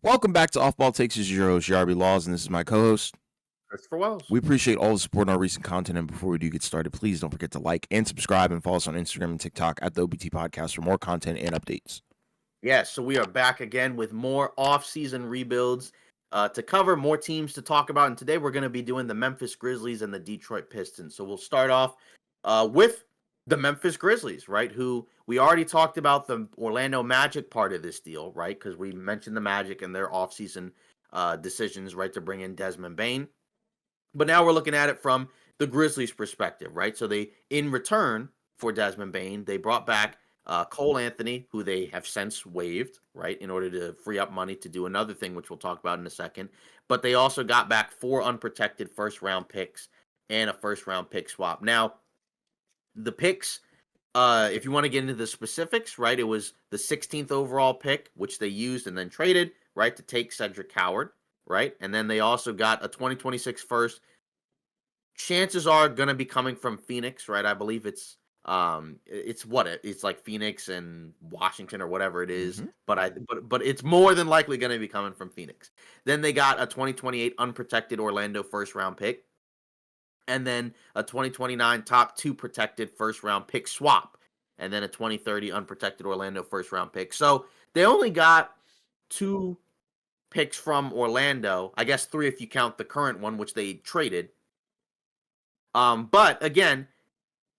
Welcome back to Off Ball Takes. This is your host, Yarby Laws, and this is my co-host. Christopher Wells. We appreciate all the support on our recent content, and before we do get started, please don't forget to like and subscribe and follow us on Instagram and TikTok at the OBT Podcast for more content and updates. Yes, so we are back again with more off-season rebuilds to cover, more teams to talk about, and today we're going to be doing the Memphis Grizzlies and the Detroit Pistons. So we'll start off with the Memphis Grizzlies, right, who we already talked about the Orlando Magic part of this deal, right, because we mentioned the Magic and their off-season decisions, right, to bring in Desmond Bane. But now we're looking at it from the Grizzlies' perspective, right? So they, in return for Desmond Bane, they brought back Cole Anthony, who they have since waived, right, in order to free up money to do another thing, which we'll talk about in a second. But they also got back 4 unprotected first-round picks and a first-round pick swap. Now, the picks, if you want to get into the specifics, right, it was the 16th overall pick, which they used and then traded, right, to take Cedric Howard, right? And then they also got a 2026 first. Chances are going to be coming from Phoenix, right? I believe it's like Phoenix and Washington or whatever it is, but it's more than likely going to be coming from Phoenix. Then they got a 2028 unprotected Orlando first round pick, and then a 2029 top 2 protected first round pick swap, and then a 2030 unprotected Orlando first round pick. So they only got 2 picks from Orlando. I guess 3 if you count the current one, which they traded. But again,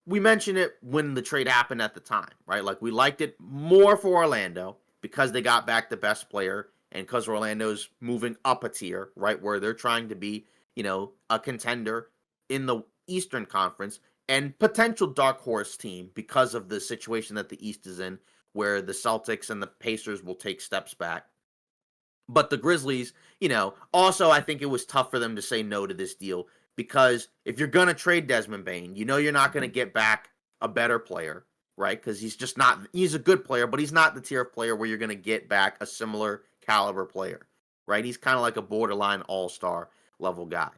we mentioned it when the trade happened at the time, right? Like, we liked it more for Orlando because they got back the best player and because Orlando's moving up a tier, right? Where they're trying to be, a contender in the Eastern Conference and potential dark horse team because of the situation that the East is in, where the Celtics and the Pacers will take steps back. But the Grizzlies, also I think it was tough for them to say no to this deal because if you're going to trade Desmond Bane, you're not going to get back a better player, right? Because he's a good player, but he's not the tier of player where you're going to get back a similar caliber player, right? He's kind of like a borderline all-star level guy.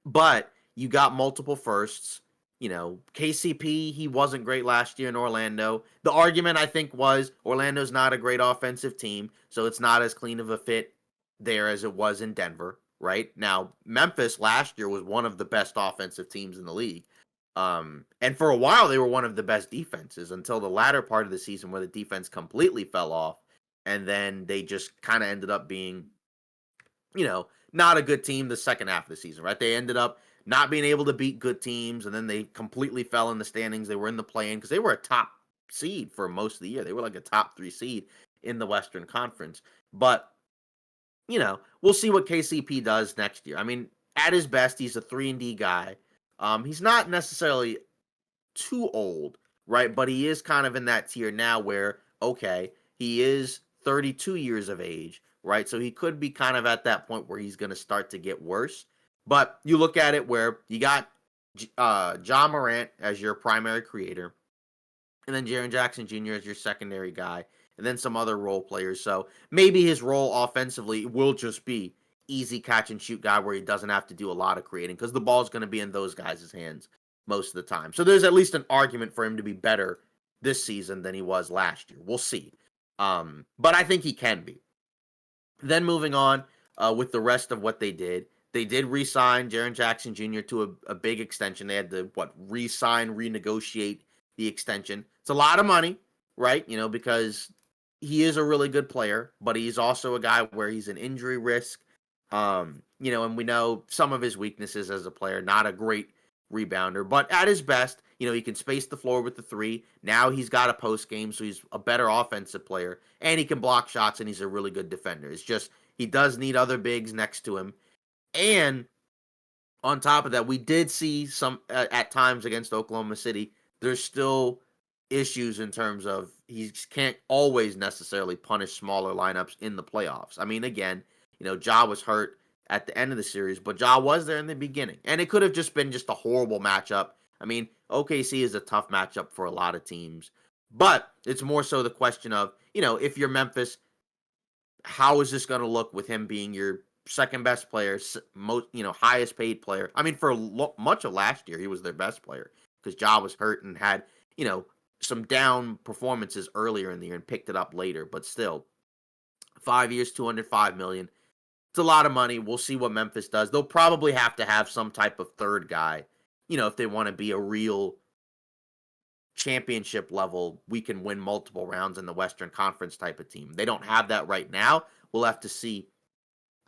But you got multiple firsts. KCP, he wasn't great last year in Orlando. The argument, I think, was Orlando's not a great offensive team, so it's not as clean of a fit there as it was in Denver, right? Now, Memphis last year was one of the best offensive teams in the league. And for a while, they were one of the best defenses until the latter part of the season where the defense completely fell off. And then they just kind of ended up being, not a good team the second half of the season, right? They ended up not being able to beat good teams, and then they completely fell in the standings. They were in the play-in because they were a top seed for most of the year. They were like a top 3 seed in the Western Conference. But, we'll see what KCP does next year. I mean, at his best, he's a 3-and-D guy. He's not necessarily too old, right? But he is kind of in that tier now where, okay, he is 32 years of age, right? So he could be kind of at that point where he's going to start to get worse. But you look at it where you got Ja Morant as your primary creator, and then Jaren Jackson Jr. as your secondary guy, and then some other role players. So maybe his role offensively will just be easy catch and shoot guy where he doesn't have to do a lot of creating because the ball's going to be in those guys' hands most of the time. So there's at least an argument for him to be better this season than he was last year. We'll see. But I think he can be. Then moving on with the rest of what they did re-sign Jaren Jackson Jr. to a big extension. They had to, re-sign, renegotiate the extension. It's a lot of money, right? Because he is a really good player, but he's also a guy where he's an injury risk. And we know some of his weaknesses as a player, not a great rebounder, but at his best, he can space the floor with the 3. Now he's got a post game, so he's a better offensive player, and he can block shots, and he's a really good defender. It's just he does need other bigs next to him. And on top of that, we did see some at times against Oklahoma City, there's still issues in terms of he can't always necessarily punish smaller lineups in the playoffs. I mean, again, Ja was hurt at the end of the series, but Ja was there in the beginning. And it could have just been just a horrible matchup. I mean, OKC is a tough matchup for a lot of teams. But it's more so the question of, if you're Memphis, how is this going to look with him being your second best player, most, highest paid player? I mean, for much of last year, he was their best player because Ja was hurt and had, some down performances earlier in the year and picked it up later. But still, 5 years, 205 million. It's a lot of money. We'll see what Memphis does. They'll probably have to have some type of third guy, if they want to be a real championship level, we can win multiple rounds in the Western Conference type of team. They don't have that right now. We'll have to see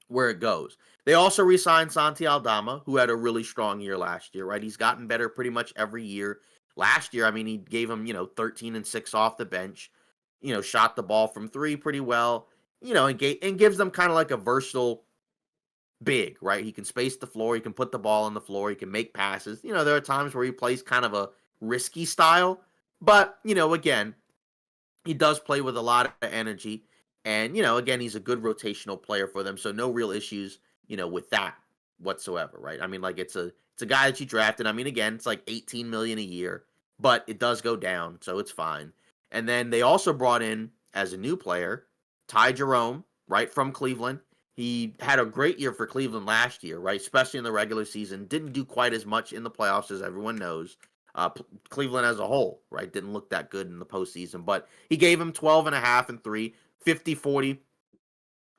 where it goes. They also re-signed Santi Aldama, who had a really strong year last year, right? He's gotten better pretty much every year. Last year, I mean, he gave him, 13 and 6 off the bench, shot the ball from three pretty well, and gives them kind of like a versatile big, right? He can space the floor, he can put the ball on the floor, he can make passes. There are times where he plays kind of a risky style, but, again, he does play with a lot of energy. And, again, he's a good rotational player for them. So no real issues, with that whatsoever, right? I mean, like it's a guy that you drafted. I mean, again, it's like 18 million a year, but it does go down, so it's fine. And then they also brought in as a new player, Ty Jerome, right, from Cleveland. He had a great year for Cleveland last year, right? Especially in the regular season. Didn't do quite as much in the playoffs as everyone knows. Cleveland as a whole, right, didn't look that good in the postseason, but he gave him 12 and a half and 3, 50-40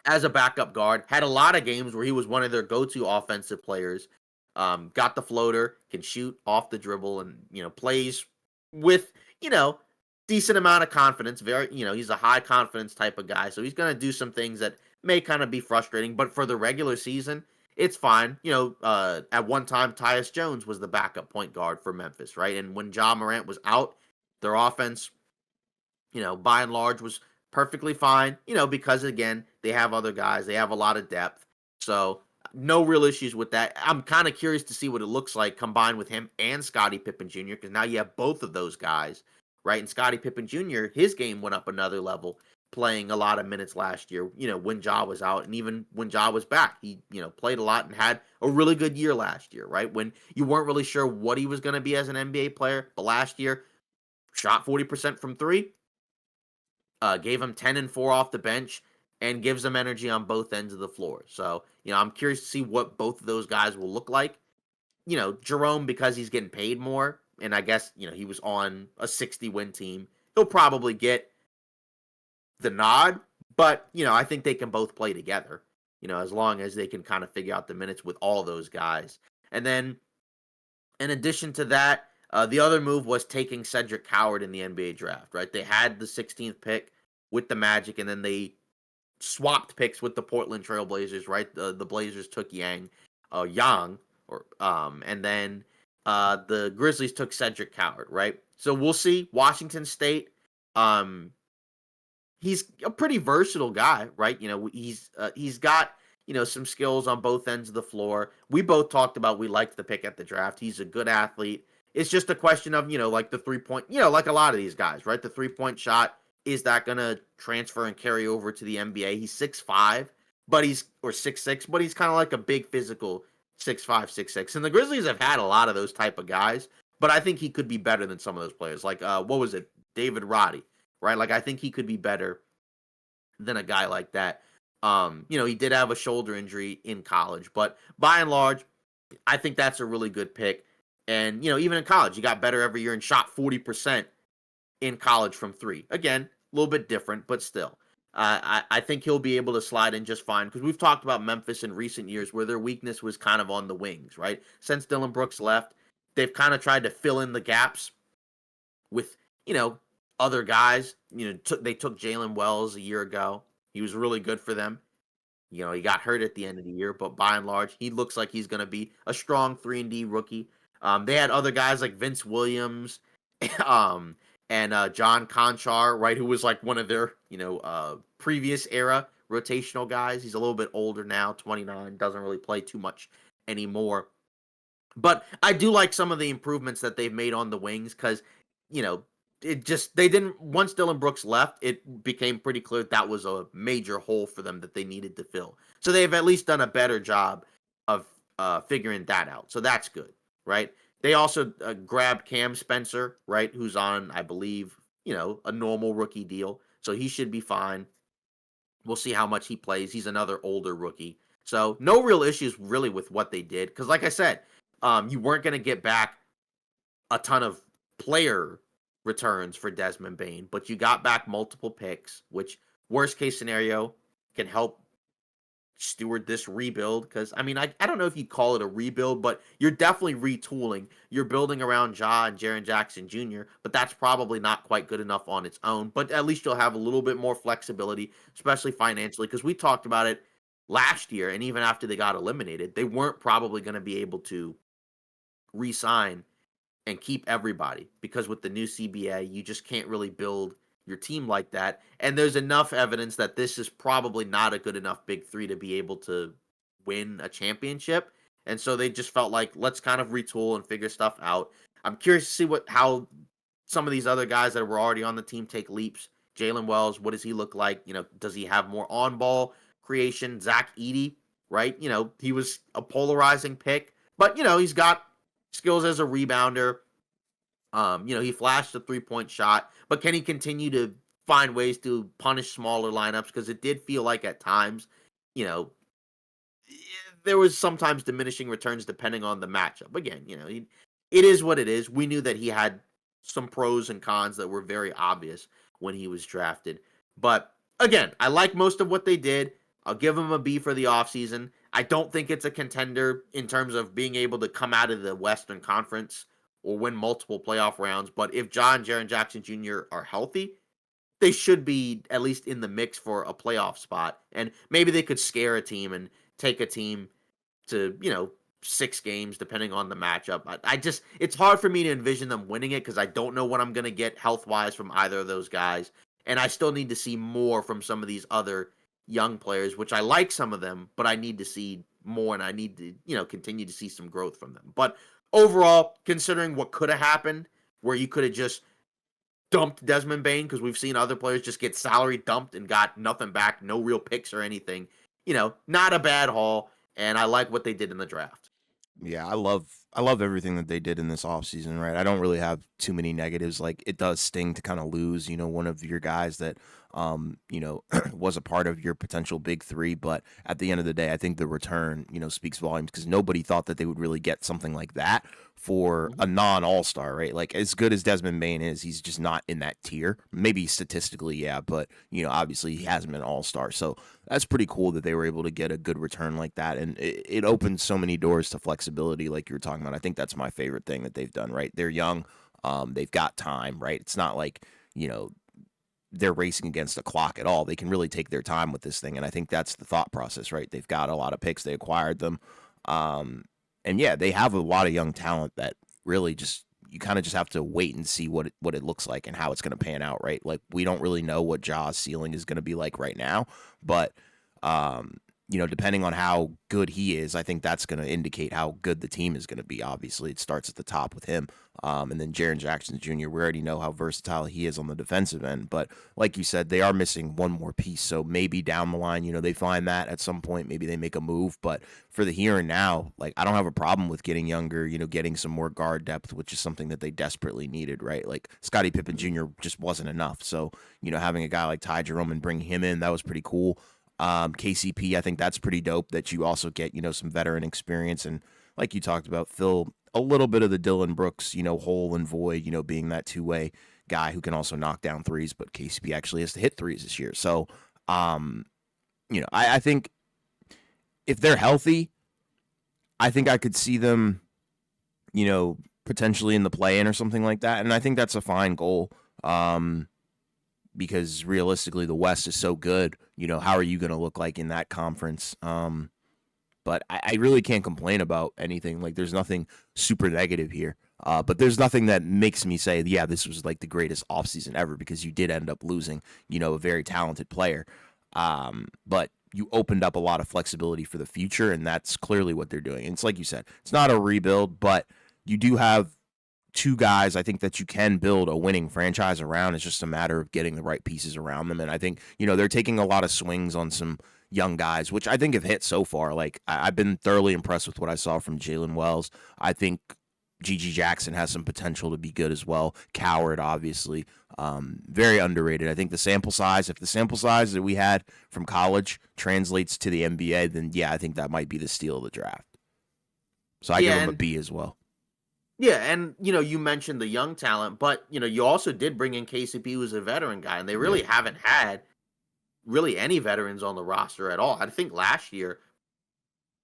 as a backup guard. Had a lot of games where he was one of their go-to offensive players. Got the floater, can shoot off the dribble, and plays with decent amount of confidence. Very, he's a high confidence type of guy, so he's going to do some things that may kind of be frustrating. But for the regular season, it's fine. At one time, Tyus Jones was the backup point guard for Memphis, right? And when Ja Morant was out, their offense, by and large was perfectly fine, because again, they have other guys, they have a lot of depth. So no real issues with that. I'm kind of curious to see what it looks like combined with him and Scottie Pippen Jr., because now you have both of those guys, right? And Scottie Pippen Jr., his game went up another level, playing a lot of minutes last year, when Ja was out, and even when Ja was back, he, played a lot and had a really good year last year, right? When you weren't really sure what he was going to be as an NBA player, but last year, shot 40% from three, gave him 10 and 4 off the bench, and gives them energy on both ends of the floor. So, I'm curious to see what both of those guys will look like. Jerome, because he's getting paid more, and I guess, he was on a 60-win team, he'll probably get the nod, but, I think they can both play together, as long as they can kind of figure out the minutes with all those guys. And then, in addition to that, the other move was taking Cedric Howard in the NBA draft, right? They had the 16th pick with the Magic, and then they swapped picks with the Portland Trail Blazers, right? The Blazers took Yang, and then the Grizzlies took Cedric Howard, right? So we'll see. Washington State, he's a pretty versatile guy, right? He's got some skills on both ends of the floor. We both talked about we liked the pick at the draft. He's a good athlete. It's just a question of like the 3-point, like a lot of these guys, right? The 3-point shot, is that going to transfer and carry over to the NBA? He's 6'5", but or 6'6", but he's kind of like a big physical 6'5", 6'6". And the Grizzlies have had a lot of those type of guys, but I think he could be better than some of those players. Like what was it, David Roddy, right? Like I think he could be better than a guy like that. He did have a shoulder injury in college, but by and large, I think that's a really good pick. And, even in college, he got better every year and shot 40% in college from three. Again, a little bit different, but still. I think he'll be able to slide in just fine, because we've talked about Memphis in recent years where their weakness was kind of on the wings, right? Since Dillon Brooks left, they've kind of tried to fill in the gaps with, other guys. They took Jalen Wells a year ago. He was really good for them. He got hurt at the end of the year, but by and large, he looks like he's going to be a strong 3-and-D rookie. They had other guys like Vince Williams, and John Conchar, right, who was like one of their, previous era rotational guys. He's a little bit older now, 29, doesn't really play too much anymore. But I do like some of the improvements that they've made on the wings, because, they didn't, once Dillon Brooks left, it became pretty clear that was a major hole for them that they needed to fill. So they've at least done a better job of figuring that out. So that's good, right? They also grabbed Cam Spencer, right, who's on, I believe, a normal rookie deal. So he should be fine. We'll see how much he plays. He's another older rookie. So no real issues really with what they did. Because like I said, you weren't going to get back a ton of player returns for Desmond Bane, but you got back multiple picks, which worst case scenario can help steward this rebuild. Because I mean, I don't know if you call it a rebuild, but you're definitely retooling. You're building around Ja and Jaren Jackson Jr., but that's probably not quite good enough on its own. But at least you'll have a little bit more flexibility, especially financially, because we talked about it last year, and even after they got eliminated, they weren't probably going to be able to re-sign and keep everybody, because with the new CBA, you just can't really build your team like that. And there's enough evidence that this is probably not a good enough big three to be able to win a championship. And so they just felt like, let's kind of retool and figure stuff out. I'm curious to see how some of these other guys that were already on the team take leaps. Jalen Wells, what does he look like? Does he have more on ball creation? Zach Edey, right? He was a polarizing pick, but he's got skills as a rebounder. He flashed a 3-point shot, but can he continue to find ways to punish smaller lineups? Because it did feel like at times, you know, there was sometimes diminishing returns depending on the matchup. Again, it is what it is. We knew that he had some pros and cons that were very obvious when he was drafted. But again, I like most of what they did. I'll give him a B for the offseason. I don't think it's a contender in terms of being able to come out of the Western Conference or win multiple playoff rounds. But if John Jaren Jackson Jr. are healthy, they should be at least in the mix for a playoff spot. And maybe they could scare a team and take a team to, 6 games, depending on the matchup. It's hard for me to envision them winning it because I don't know what I'm going to get health wise from either of those guys. And I still need to see more from some of these other young players, which I like some of them, but I need to see more and I need to, continue to see some growth from them. But overall, considering what could have happened, where you could have just dumped Desmond Bane, because we've seen other players just get salary dumped and got nothing back, no real picks or anything, not a bad haul. And I like what they did in the draft. Yeah, I love everything that they did in this offseason, right? I don't really have too many negatives. Like it does sting to kind of lose, one of your guys that was a part of your potential big three, but at the end of the day, I think the return, speaks volumes because nobody thought that they would really get something like that for a non-all-star, right? Like as good as Desmond Bane is, he's just not in that tier. Maybe statistically, yeah, but obviously he hasn't been all-star. So that's pretty cool that they were able to get a good return like that. And it opens so many doors to flexibility, like you were talking about. I think that's my favorite thing that they've done, right? They're young. They've got time, right? It's not like, they're racing against the clock at all. They can really take their time with this thing. And I think that's the thought process, right? They've got a lot of picks. They acquired them. And yeah, they have a lot of young talent that really just, you kind of just have to wait and see what it looks like and how it's going to pan out, right? Like we don't really know what Ja's ceiling is going to be like right now, but depending on how good he is, I think that's going to indicate how good the team is going to be. Obviously, it starts at the top with him. And then Jaren Jackson Jr., we already know how versatile he is on the defensive end. But like you said, they are missing one more piece. So maybe down the line, they find that at some point. Maybe they make a move. But for the here and now, like I don't have a problem with getting younger, getting some more guard depth, which is something that they desperately needed, right? Like Scottie Pippen Jr. just wasn't enough. So, having a guy like Ty Jerome and bringing him in, that was pretty cool. KCP, I think that's pretty dope that you also get, some veteran experience. And like you talked about, fill a little bit of the Dylan Brooks, hole and void, being that two-way guy who can also knock down threes, but KCP actually has to hit threes this year. So, I think if they're healthy, I think I could see them, potentially in the play-in or something like that. And I think that's a fine goal. Because realistically, the West is so good. How are you going to look like in that conference? But I really can't complain about anything. Like, there's nothing super negative here. But there's nothing that makes me say, yeah, this was like the greatest offseason ever because you did end up losing, a very talented player. But you opened up a lot of flexibility for the future, and that's clearly what they're doing. And it's like you said, it's not a rebuild, but you do have two guys I think that you can build a winning franchise around. It's just a matter of getting the right pieces around them. And I think, they're taking a lot of swings on some young guys, which I think have hit so far. Like I've been thoroughly impressed with what I saw from Jalen Wells. I think G.G. Jackson has some potential to be good as well. Coward, obviously, very underrated. I think if the sample size that we had from college translates to the NBA, then yeah, I think that might be the steal of the draft. So I give him a B as well. Yeah, and you mentioned the young talent, but you also did bring in KCP, who's a veteran guy, and they really haven't had really any veterans on the roster at all. I think last year,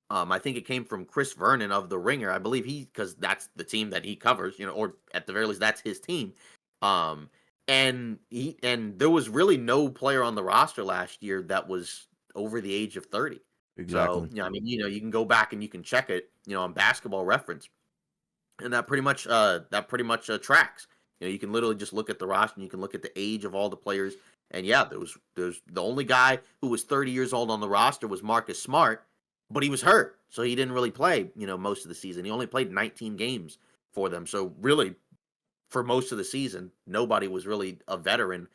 I think it came from Chris Vernon of The Ringer. I believe because that's the team that he covers, or at the very least, that's his team. Um, and there was really no player on the roster last year that was over the age of 30. So, Exactly. I mean, you can go back and you can check it, on Basketball Reference, and that pretty much tracks. You can literally just look at the roster and you can look at the age of all the players. And yeah, there's the only guy who was 30 years old on the roster was Marcus Smart, but he was hurt, so he didn't really play, most of the season. He only played 19 games for them. So really, for most of the season, nobody was really a veteran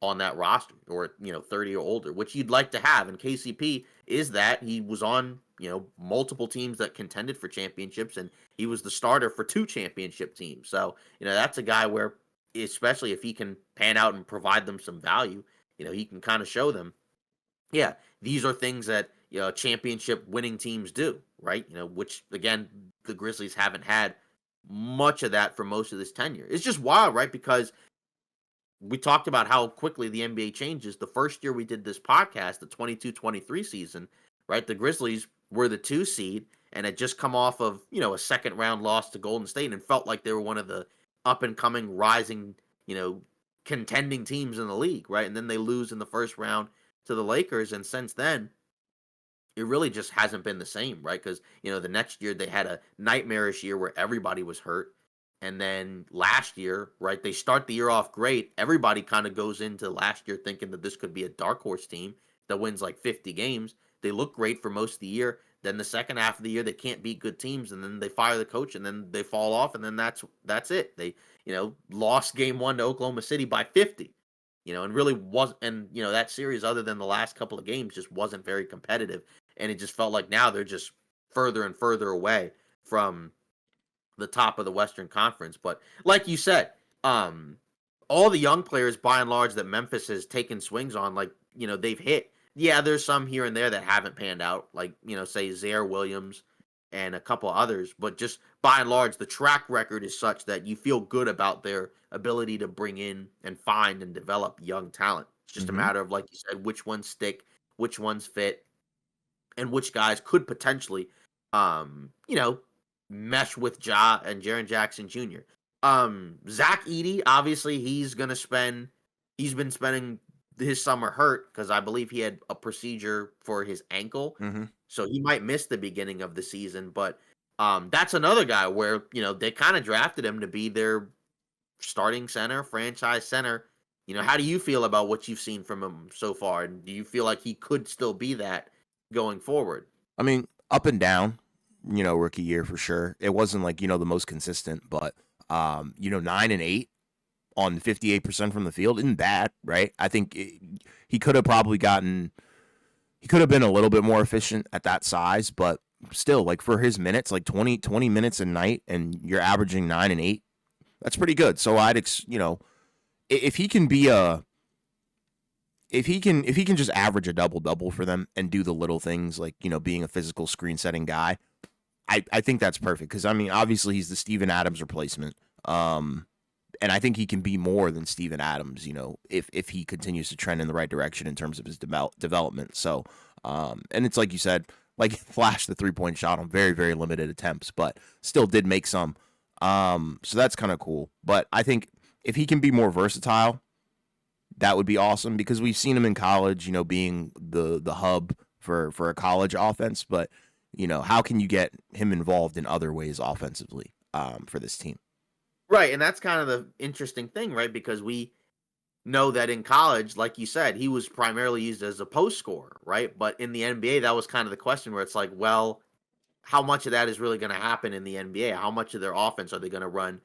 on that roster, or 30 or older, which you'd like to have. And KCP is that. He was on multiple teams that contended for championships, and he was the starter for 2 championship teams. So that's a guy where, especially if he can pan out and provide them some value, he can kind of show them, yeah, these are things that championship winning teams do, right? Which again, the Grizzlies haven't had much of that for most of this tenure. It's just wild, right? Because we talked about how quickly the NBA changes. The first year we did this podcast, the 22-23 season, right? The Grizzlies were the 2 seed and had just come off of, a second round loss to Golden State and felt like they were one of the up and coming, rising, contending teams in the league, right? And then they lose in the first round to the Lakers. And since then, it really just hasn't been the same, right? Because, the next year they had a nightmarish year where everybody was hurt. And then last year, right, they start the year off great. Everybody kind of goes into last year thinking that this could be a dark horse team that wins like 50 games. They look great for most of the year. Then the second half of the year, they can't beat good teams, and then they fire the coach, and then they fall off, and then that's it. They, lost game 1 to Oklahoma City by 50, and really wasn't, and that series, other than the last couple of games, just wasn't very competitive, and it just felt like now they're just further and further away from the top of the Western Conference. But like you said, all the young players by and large that Memphis has taken swings on, like, they've hit. Yeah, there's some here and there that haven't panned out, like, say Zaire Williams and a couple others, but just by and large, the track record is such that you feel good about their ability to bring in and find and develop young talent. It's just a Hmm. matter of, like you said, which ones stick, which ones fit, and which guys could potentially, you know, mesh with Ja and Jaren Jackson Jr. Zach Edey, obviously, he's been spending his summer hurt because I believe he had a procedure for his ankle, Hmm. so he might miss the beginning of the season. But that's another guy where they kind of drafted him to be their starting center, franchise center. How do you feel about what you've seen from him so far? And do you feel like he could still be that going forward? I mean, up and down, rookie year for sure. It wasn't like, the most consistent, but 9 and 8 on 58% from the field isn't bad, right? I think he could have probably he could have been a little bit more efficient at that size, but still, like, for his minutes, like 20 minutes a night, and you're averaging 9 and 8, that's pretty good. So if he can be if he can just average a double double for them and do the little things, like, being a physical screen setting guy, I think that's perfect. Because I mean, obviously he's the Steven Adams replacement. And I think he can be more than Steven Adams, if he continues to trend in the right direction in terms of his development. So, and it's like you said, like, flashed the 3-point shot on very, very limited attempts, but still did make some. So that's kind of cool. But I think if he can be more versatile, that would be awesome, because we've seen him in college, being the hub for a college offense. But how can you get him involved in other ways offensively, for this team? Right, and that's kind of the interesting thing, right? Because we know that in college, like you said, he was primarily used as a post scorer, right? But in the NBA, that was kind of the question where it's like, well, how much of that is really going to happen in the NBA? How much of their offense are they going to run,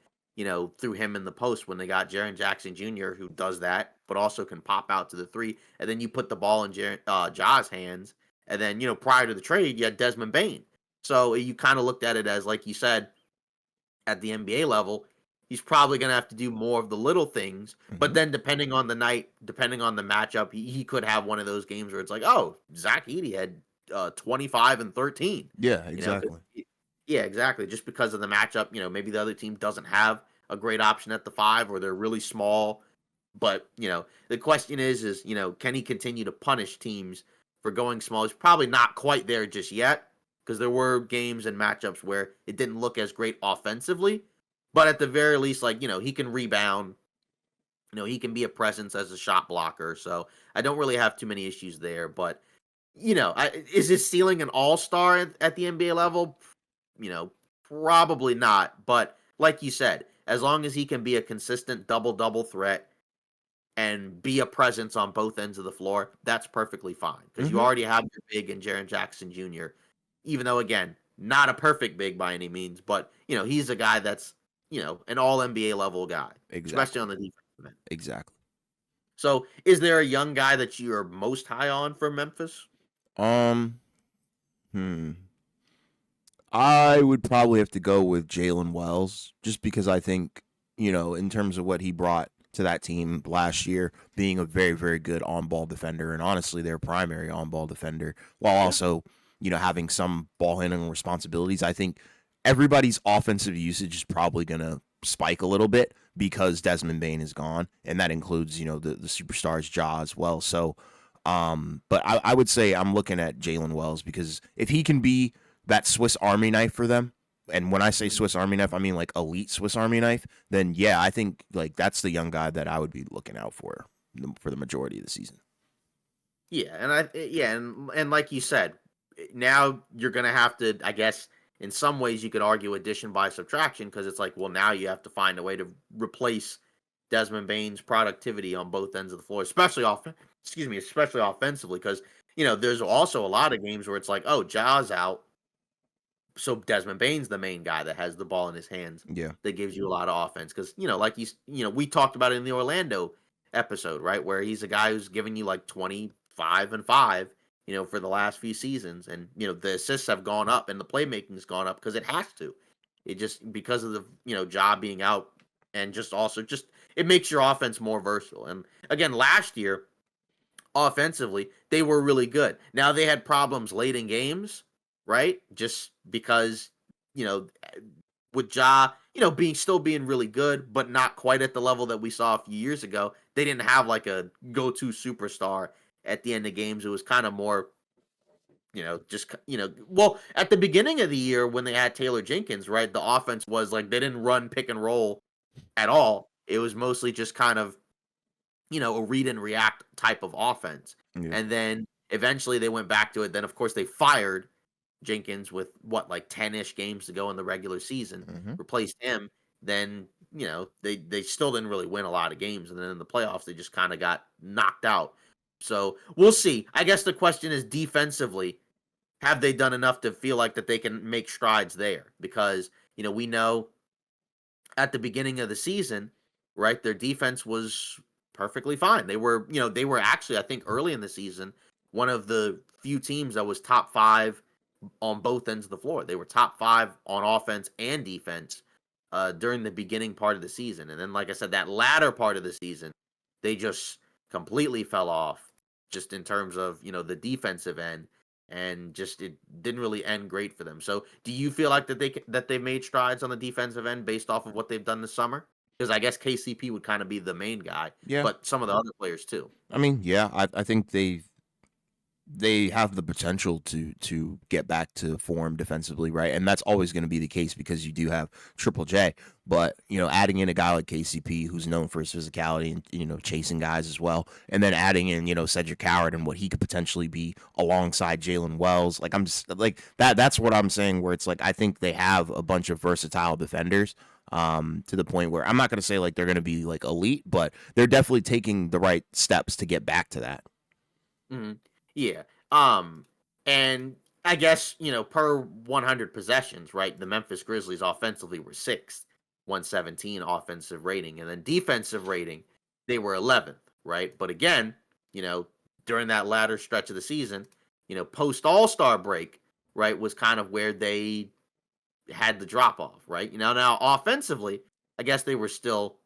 through him in the post when they got Jaren Jackson Jr., who does that, but also can pop out to the three, and then you put the ball in Ja's hands, and then prior to the trade, you had Desmond Bain. So you kind of looked at it as, like you said, at the NBA level, he's probably going to have to do more of the little things. But Hmm. then, depending on the night, depending on the matchup, he could have one of those games where it's like, oh, Zach Edey had 25 and 13. Yeah, You know, 'cause exactly. yeah, exactly. Just because of the matchup, maybe the other team doesn't have a great option at the 5, or they're really small, But, the question is, can he continue to punish teams for going small? He's probably not quite there just yet because there were games and matchups where it didn't look as great offensively. But at the very least, like, he can rebound. He can be a presence as a shot blocker. So I don't really have too many issues there. But, is his ceiling an all-star at the NBA level? You know, Probably not. But like you said, as long as he can be a consistent double-double threat and be a presence on both ends of the floor, that's perfectly fine because you Hmm. already have your big in Jaren Jackson Jr. Even though, again, not a perfect big by any means, but he's a guy that's an All NBA level guy, especially Exactly. on the defensive end. Exactly. So, is there a young guy that you are most high on for Memphis? Um. Hmm. I would probably have to go with Jalen Wells just because I think, in terms of what he brought to that team last year, being a very, very good on ball defender and honestly their primary on ball defender, while Yeah. also, having some ball handling responsibilities. I think everybody's offensive usage is probably going to spike a little bit because Desmond Bain is gone. And that includes, the superstars Jaw as well. So, but I would say I'm looking at Jalen Wells because if he can be that Swiss Army knife for them. And when I say Mhm. Swiss Army knife, I mean like elite Swiss Army knife. Then yeah, I think like that's the young guy that I would be looking out for the majority of the season. Yeah, and like you said, now you're gonna have to, I guess, in some ways you could argue addition by subtraction because it's like, well, now you have to find a way to replace Desmond Bain's productivity on both ends of the floor, especially offensively, because there's also a lot of games where it's like, oh, Ja's out, so Desmond Bain's the main guy that has the ball in his hands Yeah. that gives you a lot of offense because like we talked about it in the Orlando episode, right, where he's a guy who's giving you like 25 and 5 for the last few seasons, and the assists have gone up and the playmaking's gone up because it has to. It just because of the job being out, and just also just it makes your offense more versatile. And again, last year offensively, they were really good. Now they had problems late in games, right? Just because, you know, with Ja, being really good, but not quite at the level that we saw a few years ago. They didn't have like a go-to superstar at the end of games. It was kind of more, well, at the beginning of the year when they had Taylor Jenkins, right? The offense was like they didn't run pick and roll at all. It was mostly just kind of a read and react type of offense. Yeah. And then eventually they went back to it. Then, of course, they fired Jenkins with what, like 10-ish games to go in the regular season, Hmm. replaced him. Then, they still didn't really win a lot of games. And then in the playoffs, they just kind of got knocked out. So we'll see. I guess the question is defensively, have they done enough to feel like that they can make strides there? Because, we know at the beginning of the season, right? Their defense was perfectly fine. They were actually, I think, early in the season, one of the few teams that was top five on both ends of the floor. They were top five on offense and defense during the beginning part of the season. And then, like I said, that latter part of the season, they just completely fell off, just in terms of the defensive end, and just it didn't really end great for them. So, do you feel like that they made strides on the defensive end based off of what they've done this summer? Because I guess KCP would kind of be the main guy, Yeah. but some of the other players too. I mean, yeah, I think they have the potential to get back to form defensively, right? And that's always going to be the case because you do have Triple J. But adding in a guy like KCP who's known for his physicality and chasing guys as well, and then adding in Cedric Howard and what he could potentially be alongside Jalen Wells, like I'm just like that. That's what I'm saying. Where it's like I think they have a bunch of versatile defenders. To the point where I'm not going to say like they're going to be like elite, but they're definitely taking the right steps to get back to that. Mhm. Yeah. And I guess, per 100 possessions, right? The Memphis Grizzlies offensively were sixth, 117 offensive rating. And then defensive rating, they were 11th, right? But again, you know, during that latter stretch of the season, post All-Star break, right, was kind of where they had the drop off, right? Now offensively, I guess they were still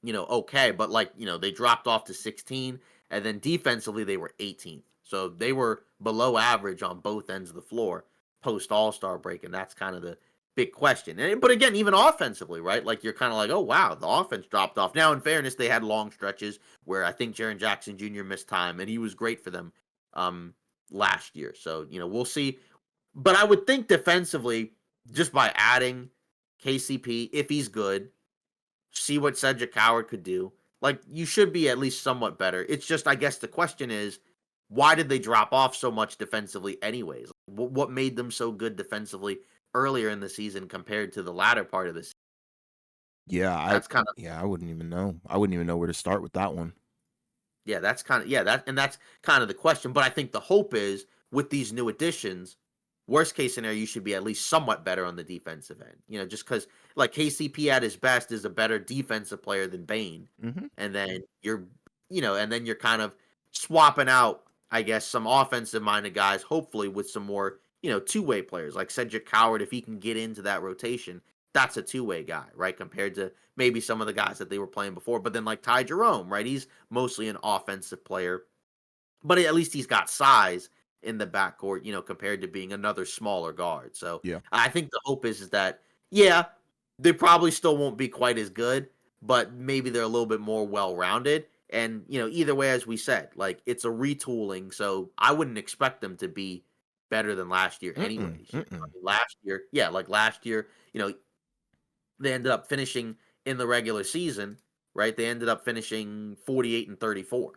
okay, but like, they dropped off to 16, and then defensively they were 18th. So they were below average on both ends of the floor post All-Star break, and that's kind of big question. But again, even offensively, right? Like you're kind of like, oh wow, the offense dropped off. Now, in fairness, they had long stretches where I think Jaren Jackson Jr. missed time, and he was great for them um, last year. So we'll see. But I would think defensively, just by adding KCP, if he's good, see what Cedric Howard could do. Like you should be at least somewhat better. It's just, I guess, the question is, why did they drop off so much defensively, anyways? What made them so good defensively earlier in the season compared to the latter part of this? Yeah, That's kind of I wouldn't even know. I wouldn't even know where to start with that one. Yeah, that's kind of that's kind of the question. But I think the hope is with these new additions, worst case scenario, you should be at least somewhat better on the defensive end. Just because like KCP at his best is a better defensive player than Bane, Mm-hmm. and then you're kind of swapping out, I guess, some offensive minded guys, hopefully with some more two-way players like Cedric Howard. If he can get into that rotation, that's a two-way guy, right? Compared to maybe some of the guys that they were playing before. But then like Ty Jerome, right? He's mostly an offensive player, but at least he's got size in the backcourt, compared to being another smaller guard. So Yeah. I think the hope is that, yeah, they probably still won't be quite as good, but maybe they're a little bit more well-rounded. And, either way, as we said, like it's a retooling. So I wouldn't expect them to be better than last year Mm-mm. anyways. I Mm-mm. mean, last year, yeah, like last year, they ended up finishing in the regular season, right? They ended up finishing 48 and 34,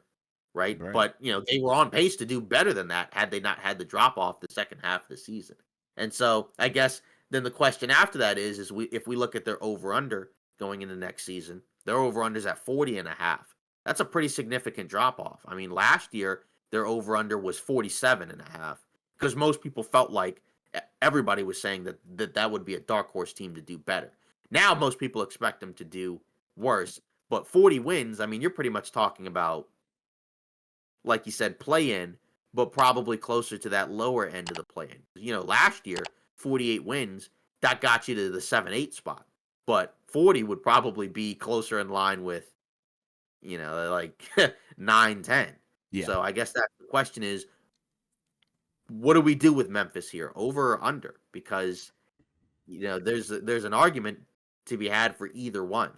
right? Right. But, they were on pace to do better than that had they not had the drop off the second half of the season. And so, I guess then the question after that is if we look at their over under going into next season, their over unders at 40 and a half. That's a pretty significant drop off. I mean, last year their over under was 47 and a half because most people felt like everybody was saying that would be a dark horse team to do better. Now most people expect them to do worse, but 40 wins, I mean, you're pretty much talking about, like you said, play in, but probably closer to that lower end of the play in. Last year, 48 wins, that got you to the 7-8 spot. But 40 would probably be closer in line with, like 9-10. Yeah. So I guess that the question is, what do we do with Memphis here, over or under? Because there's an argument to be had for either one.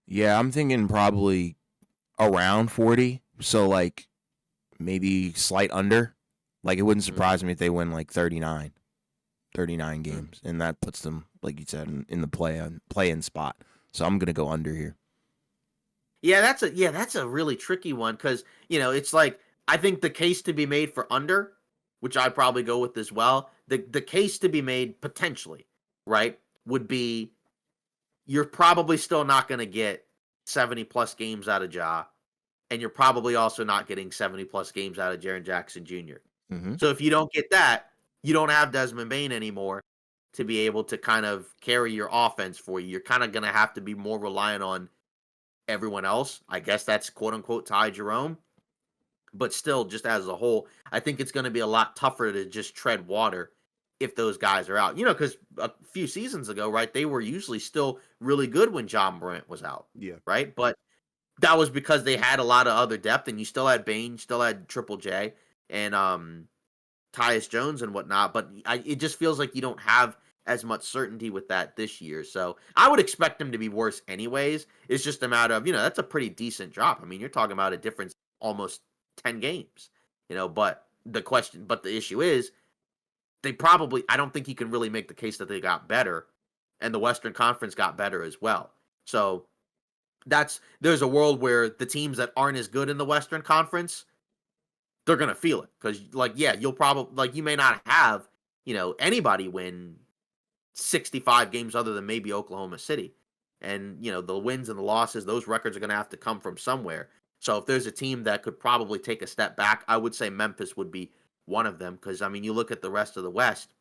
Yeah, I'm thinking probably around 40. So like maybe slight under. Like it wouldn't surprise me if they win like 39 Mm-hmm. games, and that puts them, like you said, in the play in spot. So I'm gonna go under here. Yeah, that's a really tricky one because it's like I think the case to be made for under, which I'd probably go with as well. The case to be made potentially, right, would be you're probably still not going to get 70 plus games out of Ja, and you're probably also not getting 70 plus games out of Jaren Jackson Jr. Mm-hmm. So if you don't get that, you don't have Desmond Bain anymore to be able to kind of carry your offense for you. You're kind of going to have to be more reliant on everyone else. I guess that's quote unquote Ty Jerome. But still, just as a whole, I think it's going to be a lot tougher to just tread water if those guys are out. Because a few seasons ago, right, they were usually still really good when John Morant was out, Yeah. right? But that was because they had a lot of other depth, and you still had Bain, still had Triple J, and Tyus Jones and whatnot. But it just feels like you don't have as much certainty with that this year. So I would expect them to be worse anyways. It's just a matter of, that's a pretty decent drop. I mean, you're talking about a difference almost 10 games, but the issue is I don't think you can really make the case that they got better and the Western Conference got better as well. So there's a world where the teams that aren't as good in the Western Conference, they're going to feel it because like, yeah, you'll probably like, you may not have, anybody win 65 games other than maybe Oklahoma City. And, the wins and the losses, those records are going to have to come from somewhere. So if there's a team that could probably take a step back, I would say Memphis would be one of them. Because, I mean, you look at the rest of the West,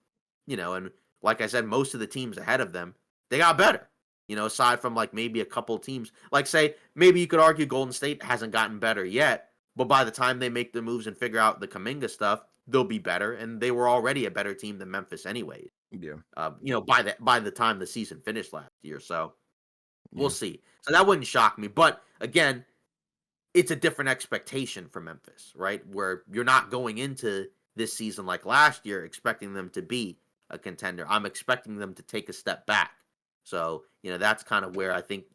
and like I said, most of the teams ahead of them, they got better. Aside from like maybe a couple teams, like say, maybe you could argue Golden State hasn't gotten better yet, but by the time they make the moves and figure out the Kaminga stuff, they'll be better. And they were already a better team than Memphis anyways. Yeah. By the time the season finished last year. So we'll Yeah. see. So that wouldn't shock me. But again, it's a different expectation for Memphis, right? Where you're not going into this season like last year expecting them to be a contender. I'm expecting them to take a step back. So, that's kind of where I think,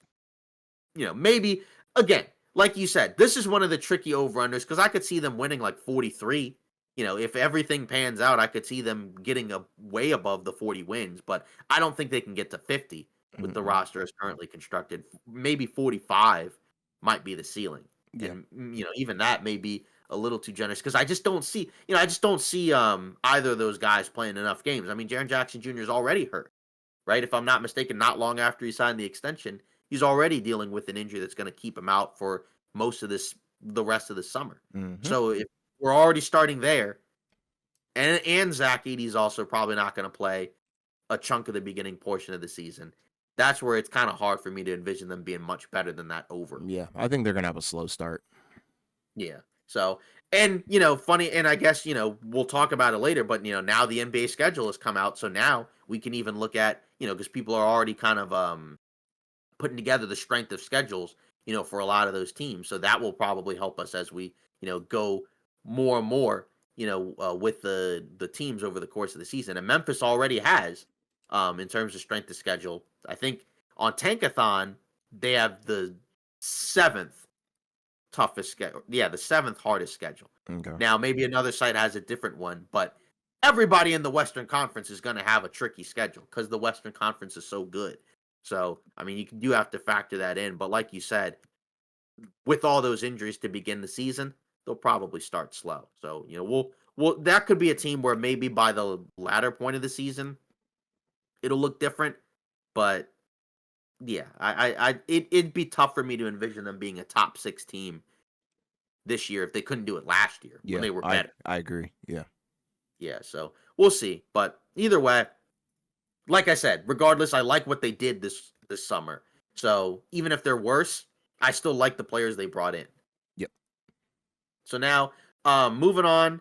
maybe again, like you said, this is one of the tricky over-unders because I could see them winning like 43. If everything pans out, I could see them getting a way above the 40 wins, but I don't think they can get to 50 with the Mm-mm. roster as currently constructed. Maybe 45 might be the ceiling. Yeah. And even that may be a little too generous because I just don't see either of those guys playing enough games. I mean, Jaren Jackson Jr. is already hurt, right? If I'm not mistaken, not long after he signed the extension, he's already dealing with an injury that's going to keep him out for most of the rest of the summer. Mm-hmm. So if we're already starting there, and Zach Edey's also probably not going to play a chunk of the beginning portion of the season. That's where it's kind of hard for me to envision them being much better than that over. Yeah, I think they're gonna have a slow start. Yeah. So, and funny, and I guess we'll talk about it later, but now the NBA schedule has come out, so now we can even look at because people are already kind of putting together the strength of schedules, for a lot of those teams. So that will probably help us as we, go more and more, with the teams over the course of the season. And Memphis already has, in terms of strength of schedule. I think on Tankathon they have the seventh toughest schedule. Yeah, the seventh hardest schedule. Okay. Now maybe another site has a different one, but everybody in the Western Conference is going to have a tricky schedule because the Western Conference is so good. So, I mean, you do have to factor that in. But like you said, with all those injuries to begin the season, they'll probably start slow. So, we'll that could be a team where maybe by the latter point of the season, it'll look different. But yeah, it'd be tough for me to envision them being a top 6 team this year if they couldn't do it last year when Yeah, they were I better. I agree. Yeah. Yeah, so we'll see. But either way, like I said, regardless, I like what they did this summer. So even if they're worse, I still like the players they brought in. Yep. So now, moving on,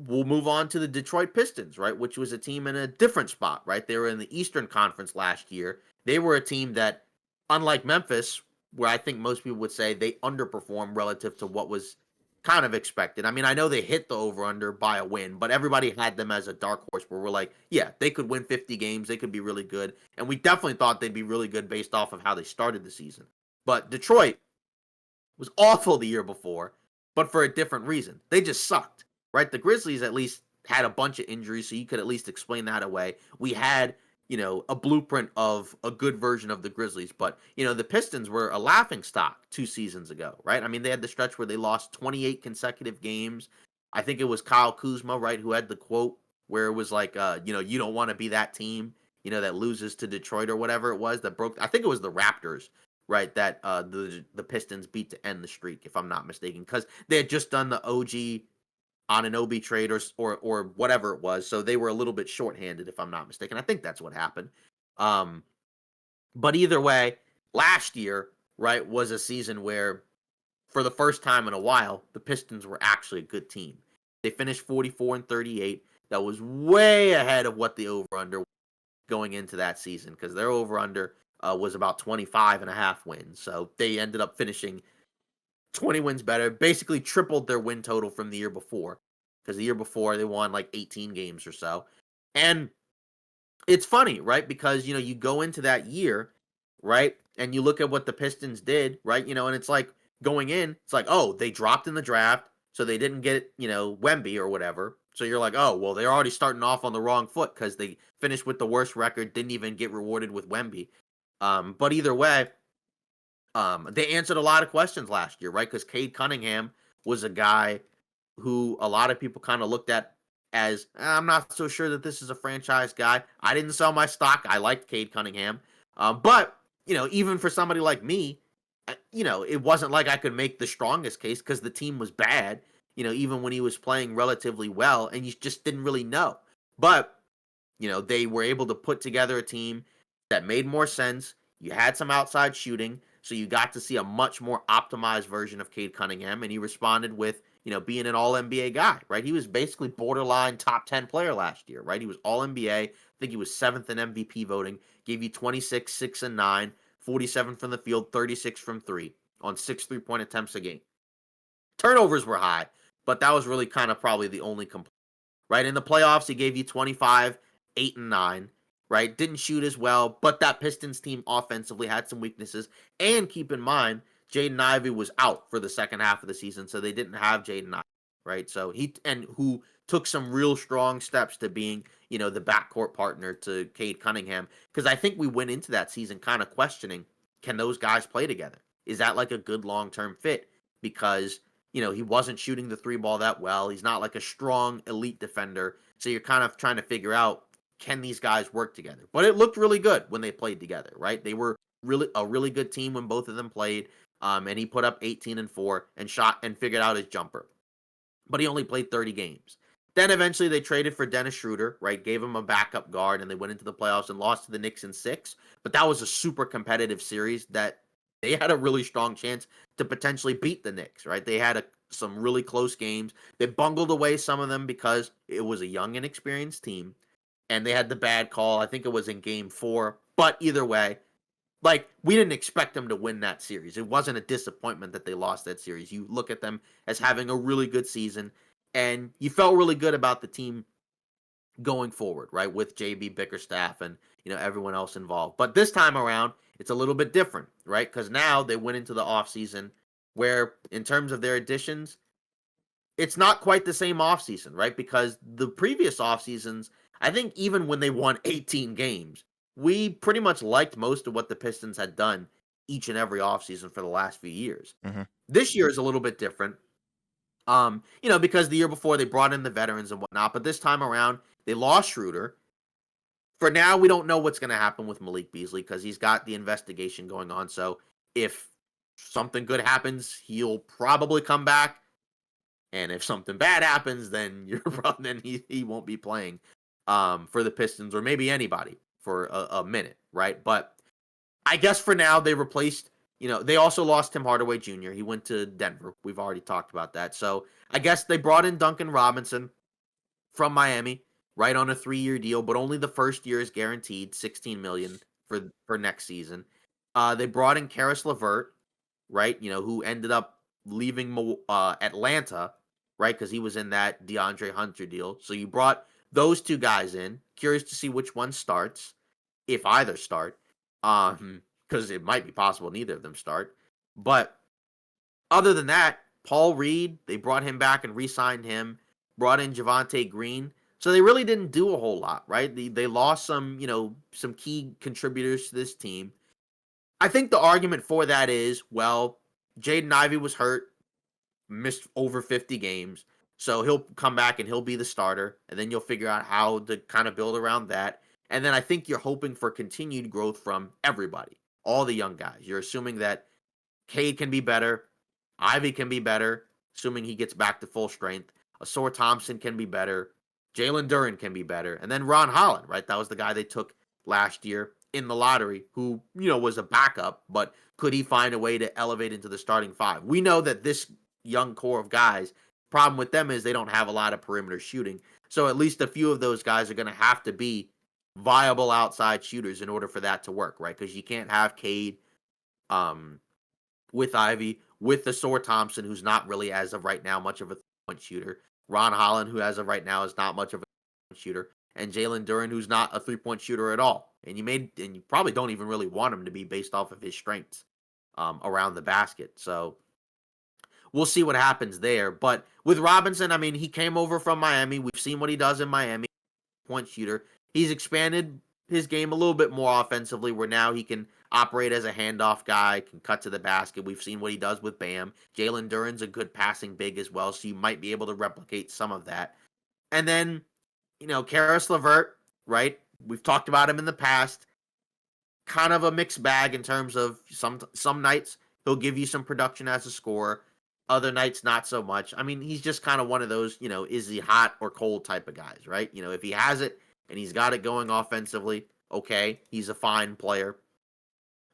we'll move on to the Detroit Pistons, right? Which was a team in a different spot, right? They were in the Eastern Conference last year. They were a team that, unlike Memphis, where I think most people would say they underperformed relative to what was kind of expected. I mean, I know they hit the over under by a win, but everybody had them as a dark horse where we're like, yeah, they could win 50 games. They could be really good. And we definitely thought they'd be really good based off of how they started the season. But Detroit was awful the year before, but for a different reason. They just sucked, right? The Grizzlies at least had a bunch of injuries, so you could at least explain that away. We had, a blueprint of a good version of the Grizzlies, but, the Pistons were a laughing stock 2 seasons ago, right? I mean, they had the stretch where they lost 28 consecutive games. I think it was Kyle Kuzma, right, who had the quote where it was like, you don't want to be that team, that loses to Detroit or whatever it was that broke. I think it was the Raptors, right? That the Pistons beat to end the streak, if I'm not mistaken, because they had just done the OG Anunoby trade or whatever it was, so they were a little bit shorthanded, if I'm not mistaken. I think that's what happened. Um, but either way, last year, right, was a season where, for the first time in a while, the Pistons were actually a good team. They finished 44-38. That was way ahead of what the over under going into that season because their over under was about 25 and a half wins. So they ended up finishing 20 wins better, basically tripled their win total from the year before because the year before they won like 18 games or so. And it's funny, right? Because, you go into that year, right? And you look at what the Pistons did, right? And it's like going in, it's like, oh, they dropped in the draft. So they didn't get, Wemby or whatever. So you're like, oh, well, they're already starting off on the wrong foot because they finished with the worst record, didn't even get rewarded with Wemby. But either way, they answered a lot of questions last year, right? Because Cade Cunningham was a guy who a lot of people kind of looked at as, I'm not so sure that this is a franchise guy. I didn't sell my stock. I liked Cade Cunningham. But, even for somebody like me, it wasn't like I could make the strongest case because the team was bad, even when he was playing relatively well, and you just didn't really know. But, they were able to put together a team that made more sense. You had some outside shooting, so you got to see a much more optimized version of Cade Cunningham, and he responded with, being an all NBA guy, right? He was basically borderline top 10 player last year, right? He was all NBA. I think he was seventh in MVP voting, gave you 26, 6, and 9, 47 from the field, 36 from three on 6 3-point attempts a game. Turnovers were high, but that was really kind of probably the only complaint, right? In the playoffs, he gave you 25 8 and 9, right? Didn't shoot as well, but that Pistons team offensively had some weaknesses. And keep in mind, Jaden Ivey was out for the second half of the season, so they didn't have Jaden Ivey, right? So who took some real strong steps to being, the backcourt partner to Cade Cunningham. Because I think we went into that season kind of questioning, can those guys play together? Is that like a good long-term fit? Because he wasn't shooting the three ball that well. He's not like a strong elite defender. So you're kind of trying to figure out, can these guys work together? But it looked really good when they played together, right? They were really good team when both of them played. And he put up 18 and 4 and shot and figured out his jumper. But he only played 30 games. Then eventually they traded for Dennis Schroeder, right? Gave him a backup guard, and they went into the playoffs and lost to the Knicks in 6. But that was a super competitive series that they had a really strong chance to potentially beat the Knicks, right? They had some really close games. They bungled away some of them because it was a young, inexperienced team, and they had the bad call. I think it was in game 4. But either way, like, we didn't expect them to win that series. It wasn't a disappointment that they lost that series. You look at them as having a really good season, and you felt really good about the team going forward, right? With JB Bickerstaff and everyone else involved. But this time around, it's a little bit different, right? Because now they went into the offseason where, in terms of their additions, it's not quite the same offseason, right? Because the previous offseasons, I think even when they won 18 games, we pretty much liked most of what the Pistons had done each and every offseason for the last few years. Hmm. This year is a little bit different. Because the year before they brought in the veterans and whatnot, but this time around they lost Schroeder. For now, we don't know what's going to happen with Malik Beasley because he's got the investigation going on. So if something good happens, he'll probably come back. And if something bad happens, then he won't be playing for the Pistons or maybe anybody for a minute, right? But I guess for now they replaced. They also lost Tim Hardaway Jr. He went to Denver. We've already talked about that. So I guess they brought in Duncan Robinson from Miami, right, on a 3-year deal, but only the first year is guaranteed, 16 million for next season. They brought in Karis LeVert, right? Who ended up leaving Atlanta, right? Because he was in that DeAndre Hunter deal. So you brought those two guys in. Curious to see which one starts, if either start. Because it might be possible neither of them start. But other than that, Paul Reed, they brought him back and re-signed him. Brought in Javonte Green. So they really didn't do a whole lot, right? They lost some key contributors to this team. I think the argument for that is, well, Jaden Ivey was hurt, missed over 50 games, so he'll come back and he'll be the starter, and then you'll figure out how to kind of build around that. And then I think you're hoping for continued growth from everybody, all the young guys. You're assuming that Cade can be better, Ivy can be better, assuming he gets back to full strength. Asor Thompson can be better, Jalen Duren can be better, and then Ron Holland, right? That was the guy they took last year in the lottery, who was a backup, but could he find a way to elevate into the starting 5? We know that this young core of guys, problem with them is they don't have a lot of perimeter shooting, so at least a few of those guys are going to have to be viable outside shooters in order for that to work, right? Because you can't have Cade with Ivy, with the Asor Thompson, who's not really, as of right now, much of a three-point shooter. Ron Holland, who as of right now is not much of a shooter, and Jalen Duren, who's not a three-point shooter at all. And you probably don't even really want him to be based off of his strengths around the basket. So we'll see what happens there. But with Robinson, I mean, he came over from Miami. We've seen what he does in Miami, point shooter. He's expanded his game a little bit more offensively, where now he can operate as a handoff guy, can cut to the basket. We've seen what he does with Bam. Jalen Duren's a good passing big as well, so you might be able to replicate some of that. And then, Karis LeVert, right? We've talked about him in the past. Kind of a mixed bag in terms of some nights he'll give you some production as a scorer. Other nights, not so much. I mean, he's just kind of one of those, is he hot or cold type of guys, right? If he has it and he's got it going offensively, okay, he's a fine player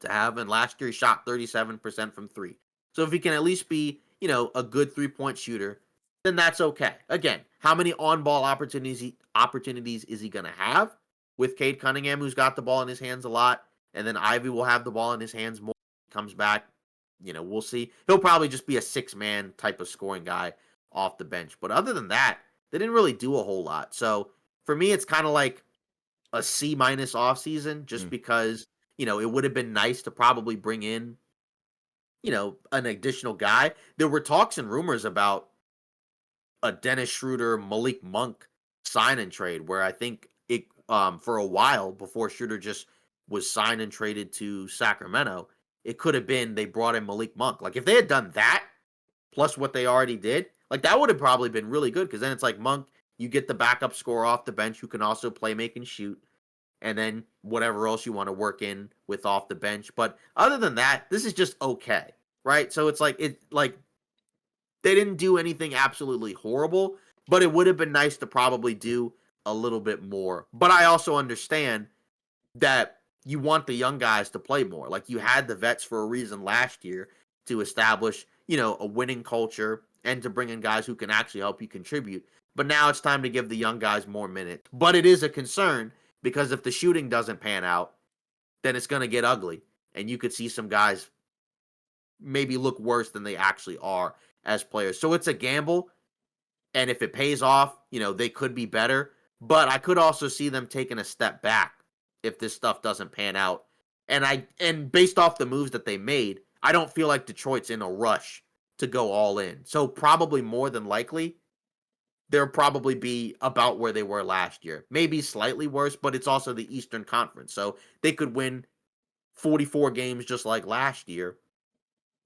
to have. And last year he shot 37% from 3. So if he can at least be, a good 3-point shooter, then that's okay. Again, how many on-ball opportunities is he going to have with Cade Cunningham, who's got the ball in his hands a lot, and then Ivy will have the ball in his hands more. Comes back, we'll see. He'll probably just be a 6-man type of scoring guy off the bench. But other than that, they didn't really do a whole lot. So for me, it's kind of like a C minus offseason just Mm. because, it would have been nice to probably bring in, an additional guy. There were talks and rumors about a Dennis Schroeder, Malik Monk sign and trade where I think it for a while before Schroeder just was signed and traded to Sacramento, it could have been they brought in Malik Monk. Like if they had done that plus what they already did, like that would have probably been really good because then it's like Monk, you get the backup scorer off the bench who can also play, make, and shoot, and then whatever else you want to work in with off the bench. But other than that, this is just okay, right? So it's like they didn't do anything absolutely horrible, but it would have been nice to probably do a little bit more. But I also understand that you want the young guys to play more. Like you had the vets for a reason last year to establish, a winning culture and to bring in guys who can actually help you contribute. But now it's time to give the young guys more minutes. But it is a concern because if the shooting doesn't pan out, then it's going to get ugly. And you could see some guys maybe look worse than they actually are as players. So it's a gamble. And if it pays off, they could be better. But I could also see them taking a step back if this stuff doesn't pan out. And based off the moves that they made, I don't feel like Detroit's in a rush to go all in. So probably more than likely, they'll probably be about where they were last year. Maybe slightly worse, but it's also the Eastern Conference. So they could win 44 games just like last year,